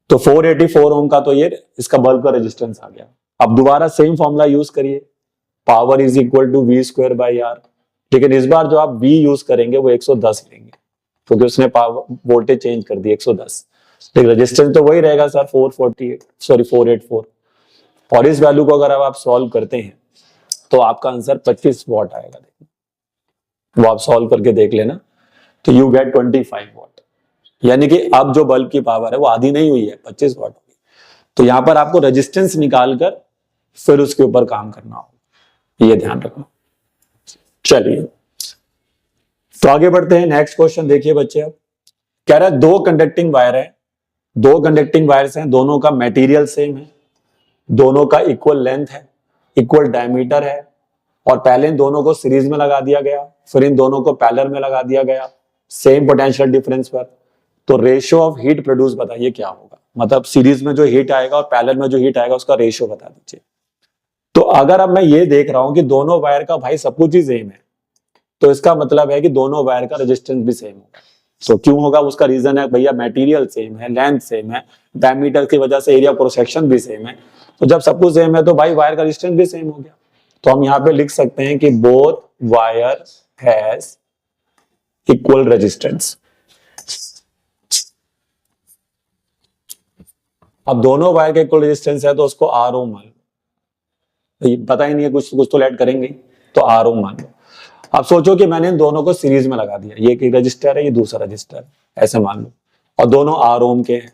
Speaker 1: तो 484 ओम का तो ये इसका बल्ब का रेजिस्टेंस आ गया। अब दोबारा सेम फॉर्मूला यूज करिए, power is equal to V²/R, लेकिन इस बार जो आप V यूज करेंगे वो 110 लेंगे, क्योंकि उसने पावर वोल्टेज चेंज कर दी 110, लेकिन रेजिस्टेंस तो वही रहेगा सर 484, और इस वैल्यू को अगर आप सॉल्व करते हैं तो आपका आंसर 25 वॉट आएगा। वो आप सॉल्व करके देख लेना, तो यू गेट 25 वॉट, यानी कि अब जो बल्ब की पावर है वो आधी नहीं हुई है, 25 वॉट होगी। तो यहां पर आपको रेजिस्टेंस निकालकर फिर उसके ऊपर काम करना होगा, ये ध्यान रखना। चलिए तो आगे बढ़ते हैं, नेक्स्ट क्वेश्चन देखिए बच्चे। अब कह रहा है दो कंडक्टिंग वायर है, दो कंडक्टिंग वायर्स हैं, दोनों का मटेरियल सेम है, दोनों का इक्वल लेंथ है, इक्वल डायमीटर है, और पहले इन दोनों को सीरीज में लगा दिया गया, फिर इन दोनों को पैरेलल में लगा दिया गया सेम पोटेंशियल डिफरेंस पर। तो रेशियो ऑफ हीट प्रोड्यूस बताइए क्या होगा, मतलब सीरीज में जो हीट आएगा और पैरेलल में जो हीट आएगा उसका रेशियो बता दीजिए। तो अगर अब मैं ये देख रहा हूं कि दोनों वायर का भाई सब कुछ ही सेम है, तो इसका मतलब है कि दोनों वायर का रेजिस्टेंस भी सेम होगा। तो क्यों होगा, उसका रीजन है भैया मटेरियल सेम है, लेंथ सेम है, डायमीटर की वजह से एरिया क्रॉस सेक्शन भी सेम है। तो जब सब कुछ सेम है तो भाई वायर का रेजिस्टेंस भी सेम हो गया। तो हम यहाँ पे लिख सकते हैं कि both wire has equal resistance. अब दोनों वायर का इक्वल रेजिस्टेंस है तो उसको आर ओ मान लो, पता ही नहीं है कुछ कुछ तो ऐड करेंगे, तो आर ओ मान लो। अब सोचो कि मैंने इन दोनों को सीरीज में लगा दिया, ये एक रजिस्टर है, ये दूसरा रजिस्टर है, ऐसे मान लो, और दोनों आर ओम के हैं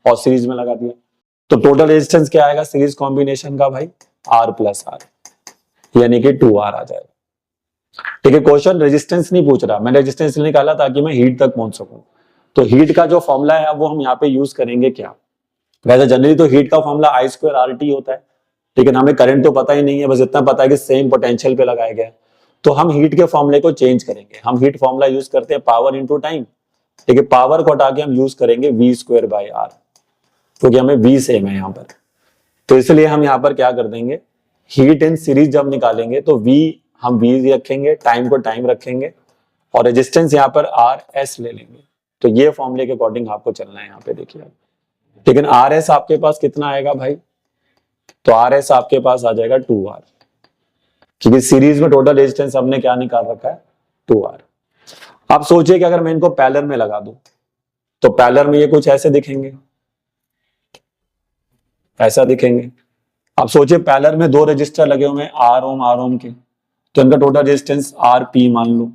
Speaker 1: और सीरीज में लगा दिया। तो टोटल रेजिस्टेंस क्या आएगा सीरीज कॉम्बिनेशन का भाई, आर प्लस आर, यानी कि 2R आ जाएगा। ठीक है, क्वेश्चन रेजिस्टेंस नहीं पूछ रहा, मैंने रेजिस्टेंस निकाला ताकि मैं हीट तक पहुंच सकूं। तो हीट का जो फॉर्मूला है वो हम यहाँ पे यूज करेंगे क्या, वैसे जनरली तो हीट का फॉर्मूला I²RT होता है, लेकिन हमें करंट तो पता ही नहीं है, बस इतना पता है कि सेम पोटेंशियल पे लगाया गया है। तो हम हीट के फॉर्मूले को चेंज करेंगे, हम हीट फॉर्मूला यूज करते हैं पावर इंटू टाइम, ठीक है, पावर को हटा के हम यूज करेंगे V²/R, क्योंकि हमें V सेम है यहाँ पर। तो इसलिए हम यहाँ पर क्या कर देंगे, हीट इन सीरीज जब निकालेंगे तो V हम V रखेंगे, टाइम को टाइम रखेंगे, और रेजिस्टेंस यहाँ पर RS ले लेंगे। तो ये फॉर्मूले के अकॉर्डिंग आपको चलना है यहाँ पे, देखिए। लेकिन RS आपके पास कितना आएगा भाई, तो RS आपके पास आ जाएगा 2R, क्योंकि सीरीज में टोटल रेजिस्टेंस हमने क्या निकाल रखा है, 2R। अब सोचिए कि अगर मैं इनको पैरेलल में लगा दूं तो पैरेलल में ये कुछ ऐसे दिखेंगे, ऐसा दिखेंगे। अब सोचिए पैरेलल में दो रजिस्टर लगे हुए हैं आर ओम के, तो इनका टोटल रेजिस्टेंस RP मान लो,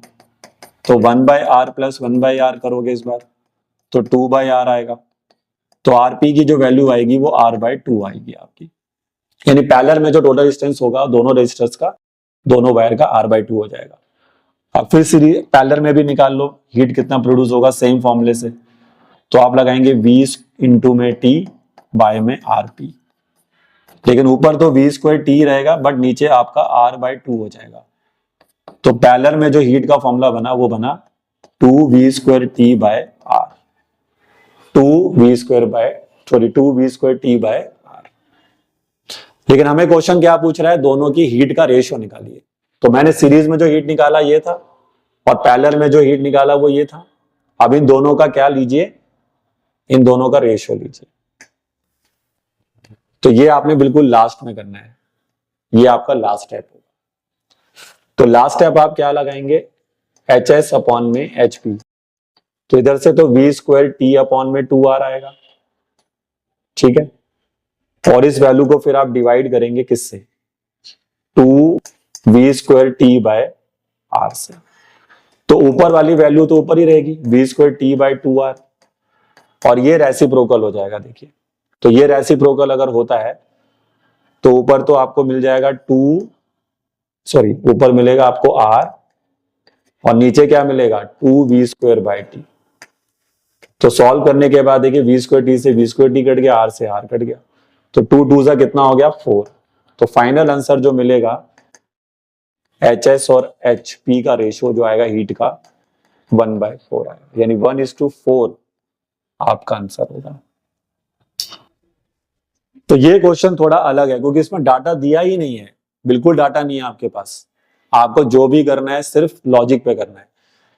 Speaker 1: तो 1/R प्लस 1/R करोगे इस बार तो 2/R आएगा। तो RP की जो वैल्यू आएगी वो R/2 आएगी आपकी, यानी पैरेलल में जो टोटल रेजिस्टेंस होगा दोनों रेजिस्टर्स का, दोनों वायर का R/2 हो जाएगा। अब फिर सीरीज पैरेलल में भी निकाल लो हीट कितना प्रोड्यूस होगा सेम फॉर्मूले से, तो आप लगाएंगे V इंटू में T बाय में RP, लेकिन ऊपर तो V²T रहेगा बट नीचे आपका R/2 हो जाएगा। तो पैरेलल में जो हीट का फॉर्मूला बना वो बना 2V²T/R, 2V²T/R। लेकिन हमें क्वेश्चन क्या पूछ रहा है, दोनों की हीट का रेशियो निकालिए। तो मैंने सीरीज में जो हीट निकाला ये था, और पैरेलल में जो हीट निकाला वो ये था। अब इन दोनों का क्या लीजिए, इन दोनों का रेशियो लीजिए। तो ये आपने बिल्कुल लास्ट में करना है, ये आपका लास्ट स्टेप होगा। तो लास्ट स्टेप आप क्या लगाएंगे, HS अपॉन में HP। तो इधर से तो V²T अपॉन में 2R आएगा, ठीक है, और इस वैल्यू को फिर आप डिवाइड करेंगे किससे, 2V²T/R से। तो ऊपर वाली वैल्यू तो ऊपर ही रहेगी V²T/2R, और ये रेसिप्रोकल हो जाएगा। देखिए तो ये रेसिप्रोकल अगर होता है तो ऊपर तो आपको मिल जाएगा ऊपर मिलेगा आपको R, और नीचे क्या मिलेगा 2V²/T। तो सॉल्व करने के बाद देखिए V²T से V²T कट गया, R से R कट गया, तो 2 कितना हो गया 4। तो फाइनल आंसर जो मिलेगा HS और HP का रेशियो जो आएगा हीट का 1/4 आएगा, यानी 1:4 आपका आंसर होगा। तो ये क्वेश्चन थोड़ा अलग है क्योंकि इसमें डाटा दिया ही नहीं है, बिल्कुल डाटा नहीं है आपके पास, आपको जो भी करना है सिर्फ लॉजिक पे करना है।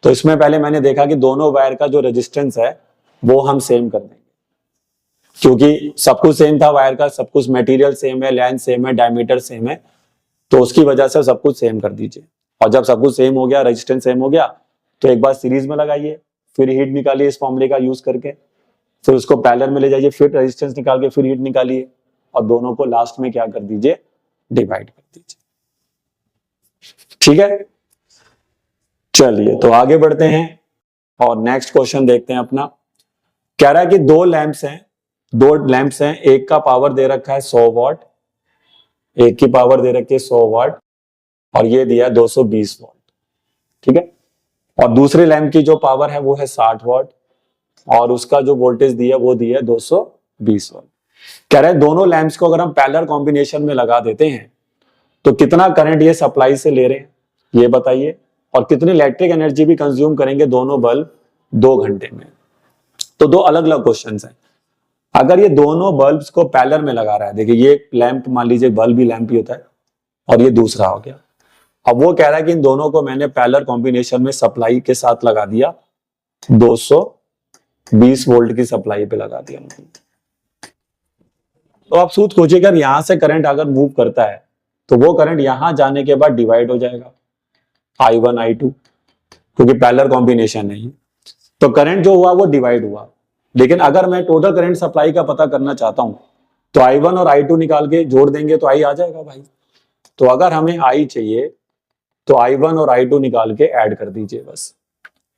Speaker 1: तो इसमें पहले मैंने देखा कि दोनों वायर का जो रेजिस्टेंस है वो हम सेम कर देंगे, क्योंकि सब कुछ सेम था वायर का, सब कुछ मटेरियल सेम है, लेंथ सेम है, डायमीटर सेम है, तो उसकी वजह से सब कुछ सेम कर दीजिए। और जब सब कुछ सेम हो गया, रेजिस्टेंस सेम हो गया, तो एक बार सीरीज में लगाइए, फिर हीट निकालिए इस फॉर्मूले का यूज करके, फिर उसको पैरेलल में ले जाइए, फिर रेजिस्टेंस निकाल के फिर हीट निकालिए, और दोनों को लास्ट में क्या कर दीजिए, डिवाइड कर दीजिए। ठीक है, चलिए तो आगे बढ़ते हैं। और नेक्स्ट क्वेश्चन देखते हैं अपना। कह रहा है कि दो लैंप्स हैं, एक का पावर दे रखा है 100 वाट, एक की पावर दे रखी है 100 वाट और ये दिया है 220 वाट, ठीक है। और दूसरे लैंप की जो पावर है वो है 60 वाट और उसका जो वोल्टेज दिया वो दिया है 220 वाट। कह रहे हैं दोनों लैंप्स को अगर हम पैरेलल कॉम्बिनेशन में लगा देते हैं तो कितना करंट ये सप्लाई से ले रहे हैं ये बताइए, और कितनी इलेक्ट्रिक एनर्जी भी कंज्यूम करेंगे दोनों बल्ब 2 घंटे में। तो दो अलग अलग क्वेश्चंस हैं। अगर ये दोनों बल्ब्स को पैरेलल में लगा रहा है, देखिए ये लैंप मान लीजिए बल्ब ही लैंप ही होता है और ये दूसरा हो गया। अब वो कह रहा है कि इन दोनों को मैंने पैरेलल कॉम्बिनेशन में सप्लाई के साथ लगा दिया, 220 वोल्ट की सप्लाई पे लगा दिया। तो आप सोच सोचिए अगर यहां से करंट अगर मूव करता है तो वो करंट यहां जाने के बाद डिवाइड हो जाएगा I1 I2, क्योंकि पैरेलल कॉम्बिनेशन है। तो करंट जो हुआ वो डिवाइड हुआ। लेकिन अगर मैं टोटल करंट सप्लाई का पता करना चाहता हूं तो I1 और I2 निकाल के जोड़ देंगे तो I आ जाएगा भाई। तो अगर हमें I चाहिए तो I1 और I2 निकाल के ऐड कर दीजिए बस।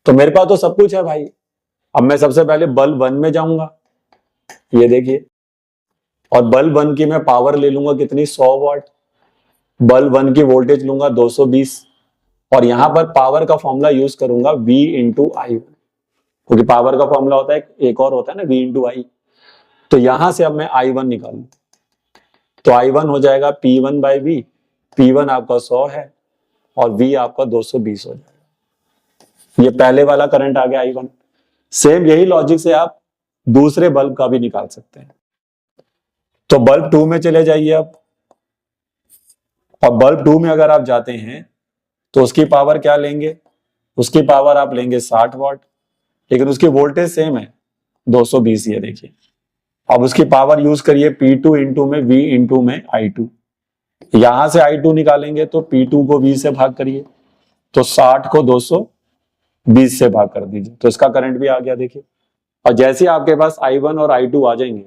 Speaker 1: तो मेरे पास तो सब कुछ है भाई। अब मैं सबसे पहले बल्ब 1 में जाऊंगा, ये देखिए, और बल्ब 1 की मैं पावर ले लूंगा कितनी 100 वाट, बल्ब 1 की वोल्टेज लूंगा 220 और यहां पर पावर का फॉर्मूला यूज करूंगा V इंटू I1, क्योंकि पावर का फॉर्मूला होता है एक और होता है ना V इंटू I। तो यहां से अब मैं I1 निकालू तो I1 हो जाएगा P1 बाई V, P1 आपका 100 है और V आपका 220 हो जाएगा। ये पहले वाला करंट आ गया I1। सेम यही लॉजिक से आप दूसरे बल्ब का भी निकाल सकते हैं। तो बल्ब 2 में चले जाइए अब, और बल्ब 2 में अगर आप जाते हैं तो उसकी पावर क्या लेंगे, उसकी पावर आप लेंगे 60 वाट, लेकिन उसकी वोल्टेज सेम है 220, ये देखिए। अब उसकी पावर यूज करिए P2 इंटू में V इंटू में I2। यहां से I2 निकालेंगे तो P2 को V से भाग करिए तो 60 को 220 से भाग कर दीजिए, तो इसका करंट भी आ गया देखिए। और जैसे आपके पास I1 और I2 आ जाएंगे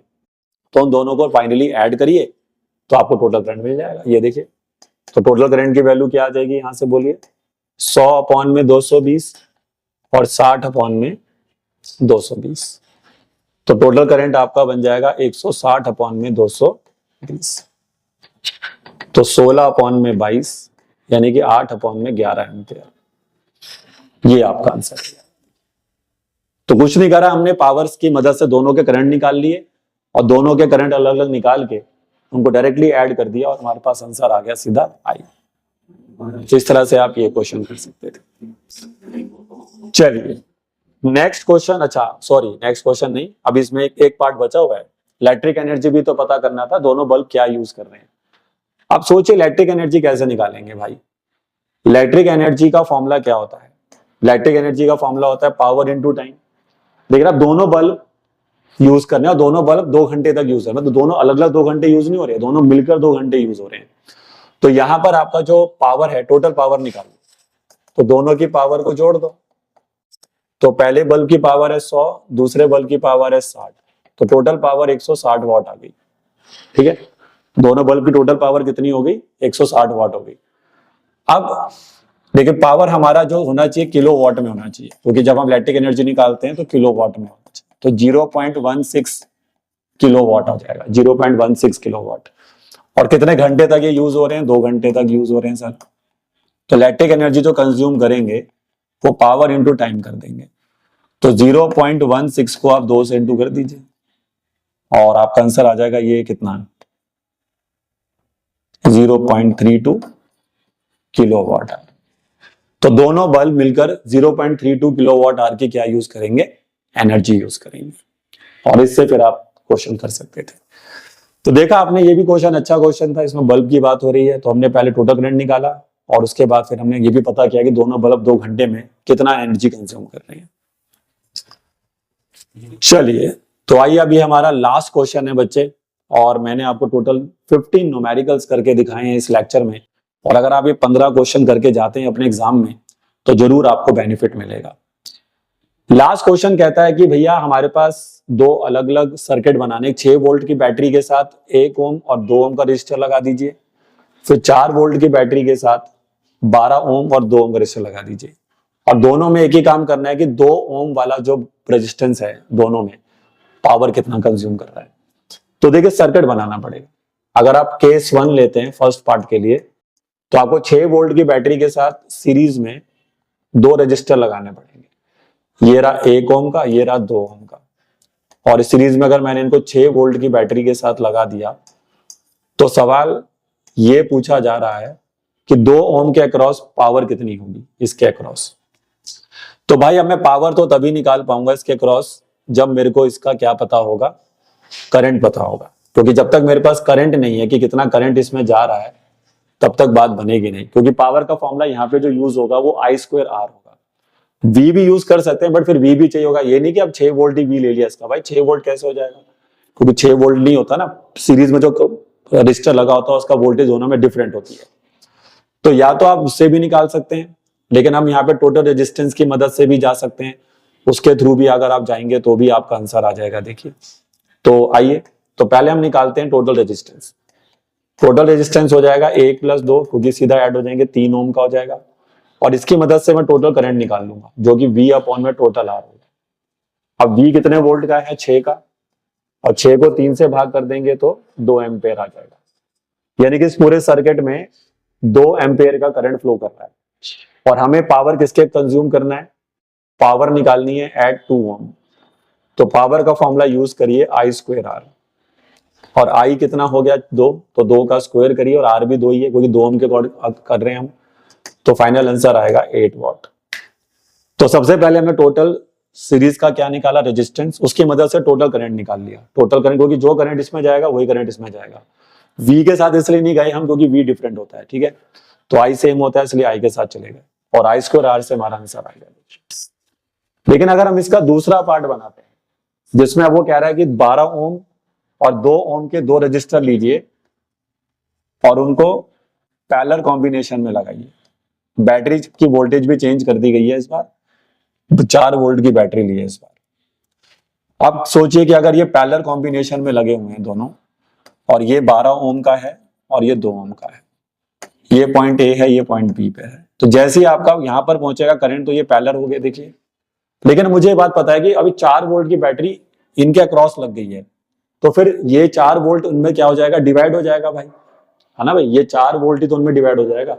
Speaker 1: तो उन दोनों को फाइनली ऐड करिए तो आपको टोटल करंट मिल जाएगा, ये देखिए। तो टोटल करंट की वैल्यू क्या आ जाएगी यहां से बोलिए, 100 अपॉन में 220 और 60 अपॉन में 220। तो टोटल करंट आपका बन जाएगा 160 अपॉन में 220, तो 16 अपॉन में 22 यानी कि 8 अपॉन में 11 एम्पियर। ये आपका आंसर है। तो कुछ नहीं करा हमने, पावर्स की मदद से दोनों के करंट निकाल लिए और दोनों के करंट अलग अलग निकाल के उनको डायरेक्टली ऐड कर दिया और हमारे पास आंसर आ गया सीधा I। तो इस तरह से आप ये क्वेश्चन कर सकते थे। चलिए नेक्स्ट क्वेश्चन, अच्छा सॉरी नेक्स्ट क्वेश्चन नहीं, अब इसमें एक पार्ट बचा हुआ है। इलेक्ट्रिक एनर्जी भी तो पता करना था, दोनों बल्ब क्या यूज कर रहे हैं। अब सोचिए इलेक्ट्रिक एनर्जी कैसे निकालेंगे भाई। इलेक्ट्रिक एनर्जी का फॉर्मूला क्या होता है, इलेक्ट्रिक एनर्जी का फॉर्मूला होता है पावर इंटू टाइम। देखिए आप दोनों बल्ब यूज करने और दोनों बल्ब 2 घंटे तक यूज है, मतलब दोनों अलग अलग 2 घंटे यूज नहीं हो रहे, दोनों मिलकर 2 घंटे यूज हो रहे हैं। तो यहां पर आपका जो पावर है टोटल पावर निकालो, तो दोनों की पावर को जोड़ दो। तो पहले बल्ब की पावर है 100, दूसरे बल्ब की पावर है 60, तो टोटल पावर 160 वाट आ गई, ठीक है। दोनों बल्ब की टोटल पावर कितनी हो गई, 160 वाट हो गई। अब देखिए पावर हमारा जो होना चाहिए किलो वाट में होना चाहिए, क्योंकि जब हम इलेक्ट्रिक एनर्जी निकालते हैं तो किलो वाट में होना चाहिए। तो 0.16 किलो वाट आ जाएगा, 0.16 किलो वाट। और कितने घंटे तक ये यूज हो रहे हैं, 2 घंटे तक यूज हो रहे हैं सर। तो इलेक्ट्रिक एनर्जी जो कंज्यूम करेंगे वो पावर इंटू टाइम कर देंगे। तो 0.16 को आप 2 से इंटू कर दीजिए और आपका आंसर आ जाएगा ये कितना, 0.32 किलो वाट आवर। तो दोनों बल्ब मिलकर 0.32 किलो वाट आवर की क्या यूज करेंगे, एनर्जी यूज करेंगे। और इससे फिर आप क्वेश्चन कर सकते थे। तो देखा आपने, ये भी क्वेश्चन अच्छा क्वेश्चन था, इसमें बल्ब की बात हो रही है। तो हमने पहले टोटल करंट निकाला और उसके बाद फिर हमने ये भी पता किया कि दोनों बल्ब 2 घंटे में कितना एनर्जी कंज्यूम कर रहे हैं। चलिए तो आइए अभी हमारा लास्ट क्वेश्चन है बच्चे, और मैंने आपको टोटल 15 न्यूमेरिकल्स करके दिखाए हैं इस लेक्चर में। और अगर आप ये 15 क्वेश्चन करके जाते हैं अपने एग्जाम में तो जरूर आपको बेनिफिट मिलेगा। लास्ट क्वेश्चन कहता है कि भैया हमारे पास 2 अलग अलग सर्किट बनाने, 6 वोल्ट की बैटरी के साथ 1 ओम और 2 ओम का रजिस्टर लगा दीजिए, फिर 4 वोल्ट की बैटरी के साथ 12 ओम और 2 ओम का रजिस्टर लगा दीजिए। और दोनों में एक ही काम करना है कि 2 ओम वाला जो रेजिस्टेंस है दोनों में पावर कितना कंज्यूम कर रहा है। तो देखिए सर्किट बनाना पड़ेगा। अगर आप केस 1 लेते हैं फर्स्ट पार्ट के लिए, तो आपको 6 वोल्ट की बैटरी के साथ सीरीज में 2 रजिस्टर लगाने पड़ेंगे। ये रहा 1 ओम का, ये रहा 2 ओम का। और इस सीरीज में अगर मैंने इनको 6 वोल्ट की बैटरी के साथ लगा दिया, तो सवाल ये पूछा जा रहा है कि 2 ओम के अक्रॉस पावर कितनी होगी इसके अक्रॉस। तो भाई अब मैं पावर तो तभी निकाल पाऊंगा इसके अक्रॉस जब मेरे को इसका क्या पता होगा, करंट पता होगा। क्योंकि जब तक मेरे पास करंट नहीं है कि कितना करंट इसमें जा रहा है, तब तक बात बनेगी नहीं। क्योंकि पावर का फॉर्मूला यहाँ पे जो यूज होगा वो I² R होगा। V भी यूज कर सकते हैं, बट फिर V भी चाहिए होगा। ये नहीं कि अब 6 वोल्ट ही V ले लिया इसका, भाई 6 वोल्ट कैसे हो जाएगा, क्योंकि 6 वोल्ट नहीं होता ना, सीरीज में जो रजिस्टर लगा होता है उसका वोल्टेज दोनों में डिफरेंट होती है। तो या तो आप उससे भी निकाल सकते हैं, लेकिन हम यहाँ पे टोटल रेजिस्टेंस की मदद से भी जा सकते हैं। उसके थ्रू भी अगर आप जाएंगे तो भी आपका आंसर आ जाएगा। देखिए, तो आइए, तो पहले हम निकालते हैं टोटल रेजिस्टेंस। टोटल रेजिस्टेंस हो जाएगा 1 + 2, क्योंकि सीधा ऐड हो जाएंगे, 3 ओम का हो जाएगा। और इसकी मदद से मैं टोटल करंट निकाल लूंगा, जो कि V में टोटल R होगा। अब V कितने वोल्ट का है, 6 का, और 6 को 3 से भाग कर देंगे तो 2 एम्पेयर आ जाएगा। यानी कि इस पूरे सर्किट में 2 एम्पेयर का करंट फ्लो कर रहा है। और हमें पावर किसके कंज्यूम करना है, पावर निकालनी है एट 2 ओम। तो पावर का फॉर्मूला यूज करिए I² R। और I कितना हो गया, 2, तो 2 का स्क्वायर करिए, और R भी 2 ही है क्योंकि 2 ओम के अकॉर्डिंग कर रहे हैं हम। तो फाइनल आंसर आएगा 8 वॉट। तो सबसे पहले हमने टोटल सीरीज का क्या निकाला, रेजिस्टेंस, उसकी मदद से टोटल करंट निकाल लिया। टोटल करंट, क्योंकि जो करंट इसमें जाएगा वही करंट इसमें जाएगा। V के साथ इसलिए नहीं गए हम क्योंकि V डिफरेंट होता है, ठीक है। तो I सेम होता है, इसलिए I के साथ चले गए, और I² R से हमारा आंसर आ गया। लेकिन अगर हम इसका दूसरा पार्ट बनाते हैं, जिसमें अब वो कह रहा है कि 12 ओम और 2 ओम के 2 रजिस्टर लीजिए और उनको पैरेलल कॉम्बिनेशन में लगाइए। बैटरी की वोल्टेज भी चेंज कर दी गई है इस बार, 4 वोल्ट की बैटरी ली है इस बार। अब सोचिए कि अगर ये पैरेलल कॉम्बिनेशन में लगे हुए हैं दोनों, और ये 12 ओम का है और ये 2 ओम का है, ये पॉइंट A है, ये पॉइंट B पे है, तो जैसे ही आपका यहां पर पहुंचेगा करंट, तो ये पैरेलल हो गए, देखिए। लेकिन मुझे ये बात पता है कि अभी 4 वोल्ट की बैटरी इनके अक्रॉस लग गई है, तो फिर ये 4 वोल्ट उनमें क्या हो जाएगा, डिवाइड हो जाएगा भाई, है ना भाई। ये 4 वोल्ट ही तो उनमें डिवाइड हो जाएगा।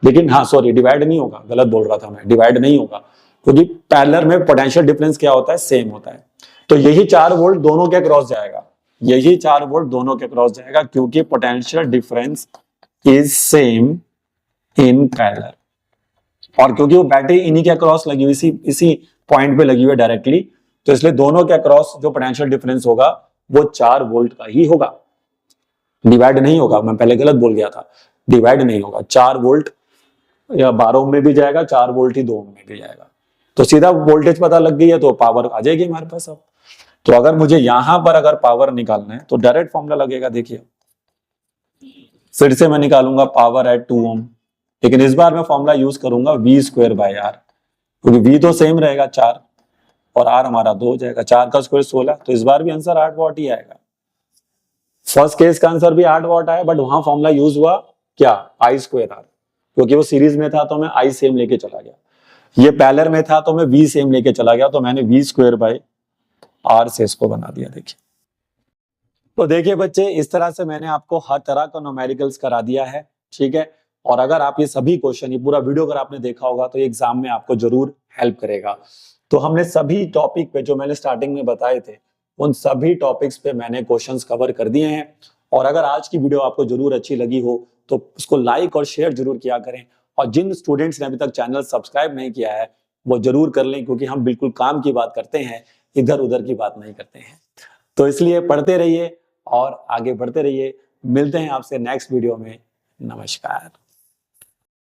Speaker 1: लेकिन हाँ सॉरी, डिवाइड नहीं होगा, गलत बोल रहा था मैं, डिवाइड नहीं होगा, क्योंकि पैरेलल में पोटेंशियल डिफरेंस क्या होता है, सेम होता है। तो यही 4 वोल्ट दोनों के क्रॉस जाएगा, यही 4 वोल्ट दोनों के क्रॉस जाएगा, क्योंकि potential difference is same in parallel. और क्योंकि वो बैटरी इन्हीं के क्रॉस लगी हुई, इसी पॉइंट पे लगी हुई है डायरेक्टली, तो इसलिए दोनों के क्रॉस जो पोटेंशियल डिफरेंस होगा वो 4 वोल्ट का ही होगा, डिवाइड नहीं होगा। मैं पहले गलत बोल गया था, डिवाइड नहीं होगा। 4 वोल्ट या 12 ओम में भी जाएगा, 4 वोल्ट ही 2 ओम में भी जाएगा। तो सीधा वोल्टेज पता लग गई है, तो पावर आ जाएगी हमारे पास अब। तो अगर मुझे यहां पर अगर पावर निकालना है तो डायरेक्ट फॉर्मूला लगेगा, देखिए फिर से मैं निकालूंगा पावर एट 2 ओम, लेकिन इस बार मैं फॉर्मूला यूज करूंगा V² R, क्योंकि V तो सेम रहेगा 4 और R हमारा 2 हो जाएगा, 4 का स्क्वायर 16, तो इस बार भी आंसर 8 वॉट ही आएगा। फर्स्ट केस का आंसर भी 8 वॉट आया, बट वहां फॉर्मूला यूज हुआ क्या, I² R, क्योंकि वो सीरीज में था तो मैं I सेम लेके चला गया, ये पैरेलल में था तो मैं V सेम लेके चला गया, तो मैंने V² R से इसको बना दिया। देखिए, तो देखिए बच्चे, इस तरह से मैंने आपको हर तरह का न्यूमेरिकल्स करा दिया है, ठीक है। और अगर आप ये सभी क्वेश्चन, ये पूरा वीडियो अगर आपने देखा होगा तो ये एग्जाम में आपको जरूर हेल्प करेगा। तो हमने सभी टॉपिक पे जो मैंने स्टार्टिंग में बताए थे, उन सभी टॉपिक्स पे मैंने क्वेश्चंस कवर कर दिए हैं। और अगर आज की वीडियो आपको जरूर अच्छी लगी हो तो उसको लाइक और शेयर जरूर किया करें। और जिन स्टूडेंट्स ने अभी तक चैनल सब्सक्राइब नहीं किया है वो जरूर कर लें, क्योंकि हम बिल्कुल काम की बात करते हैं, इधर उधर की बात नहीं करते हैं। तो इसलिए पढ़ते रहिए और आगे बढ़ते रहिए। मिलते हैं आपसे नेक्स्ट वीडियो में। नमस्कार।